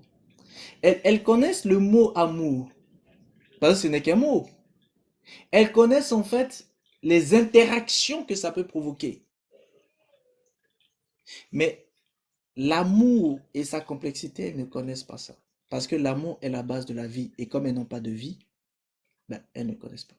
Elles connaissent le mot amour, parce que ce n'est qu'un mot. Elles connaissent en fait les interactions que ça peut provoquer. Mais l'amour et sa complexité, elles ne connaissent pas ça. Parce que l'amour est la base de la vie. Et comme elles n'ont pas de vie, ben, elles ne connaissent pas.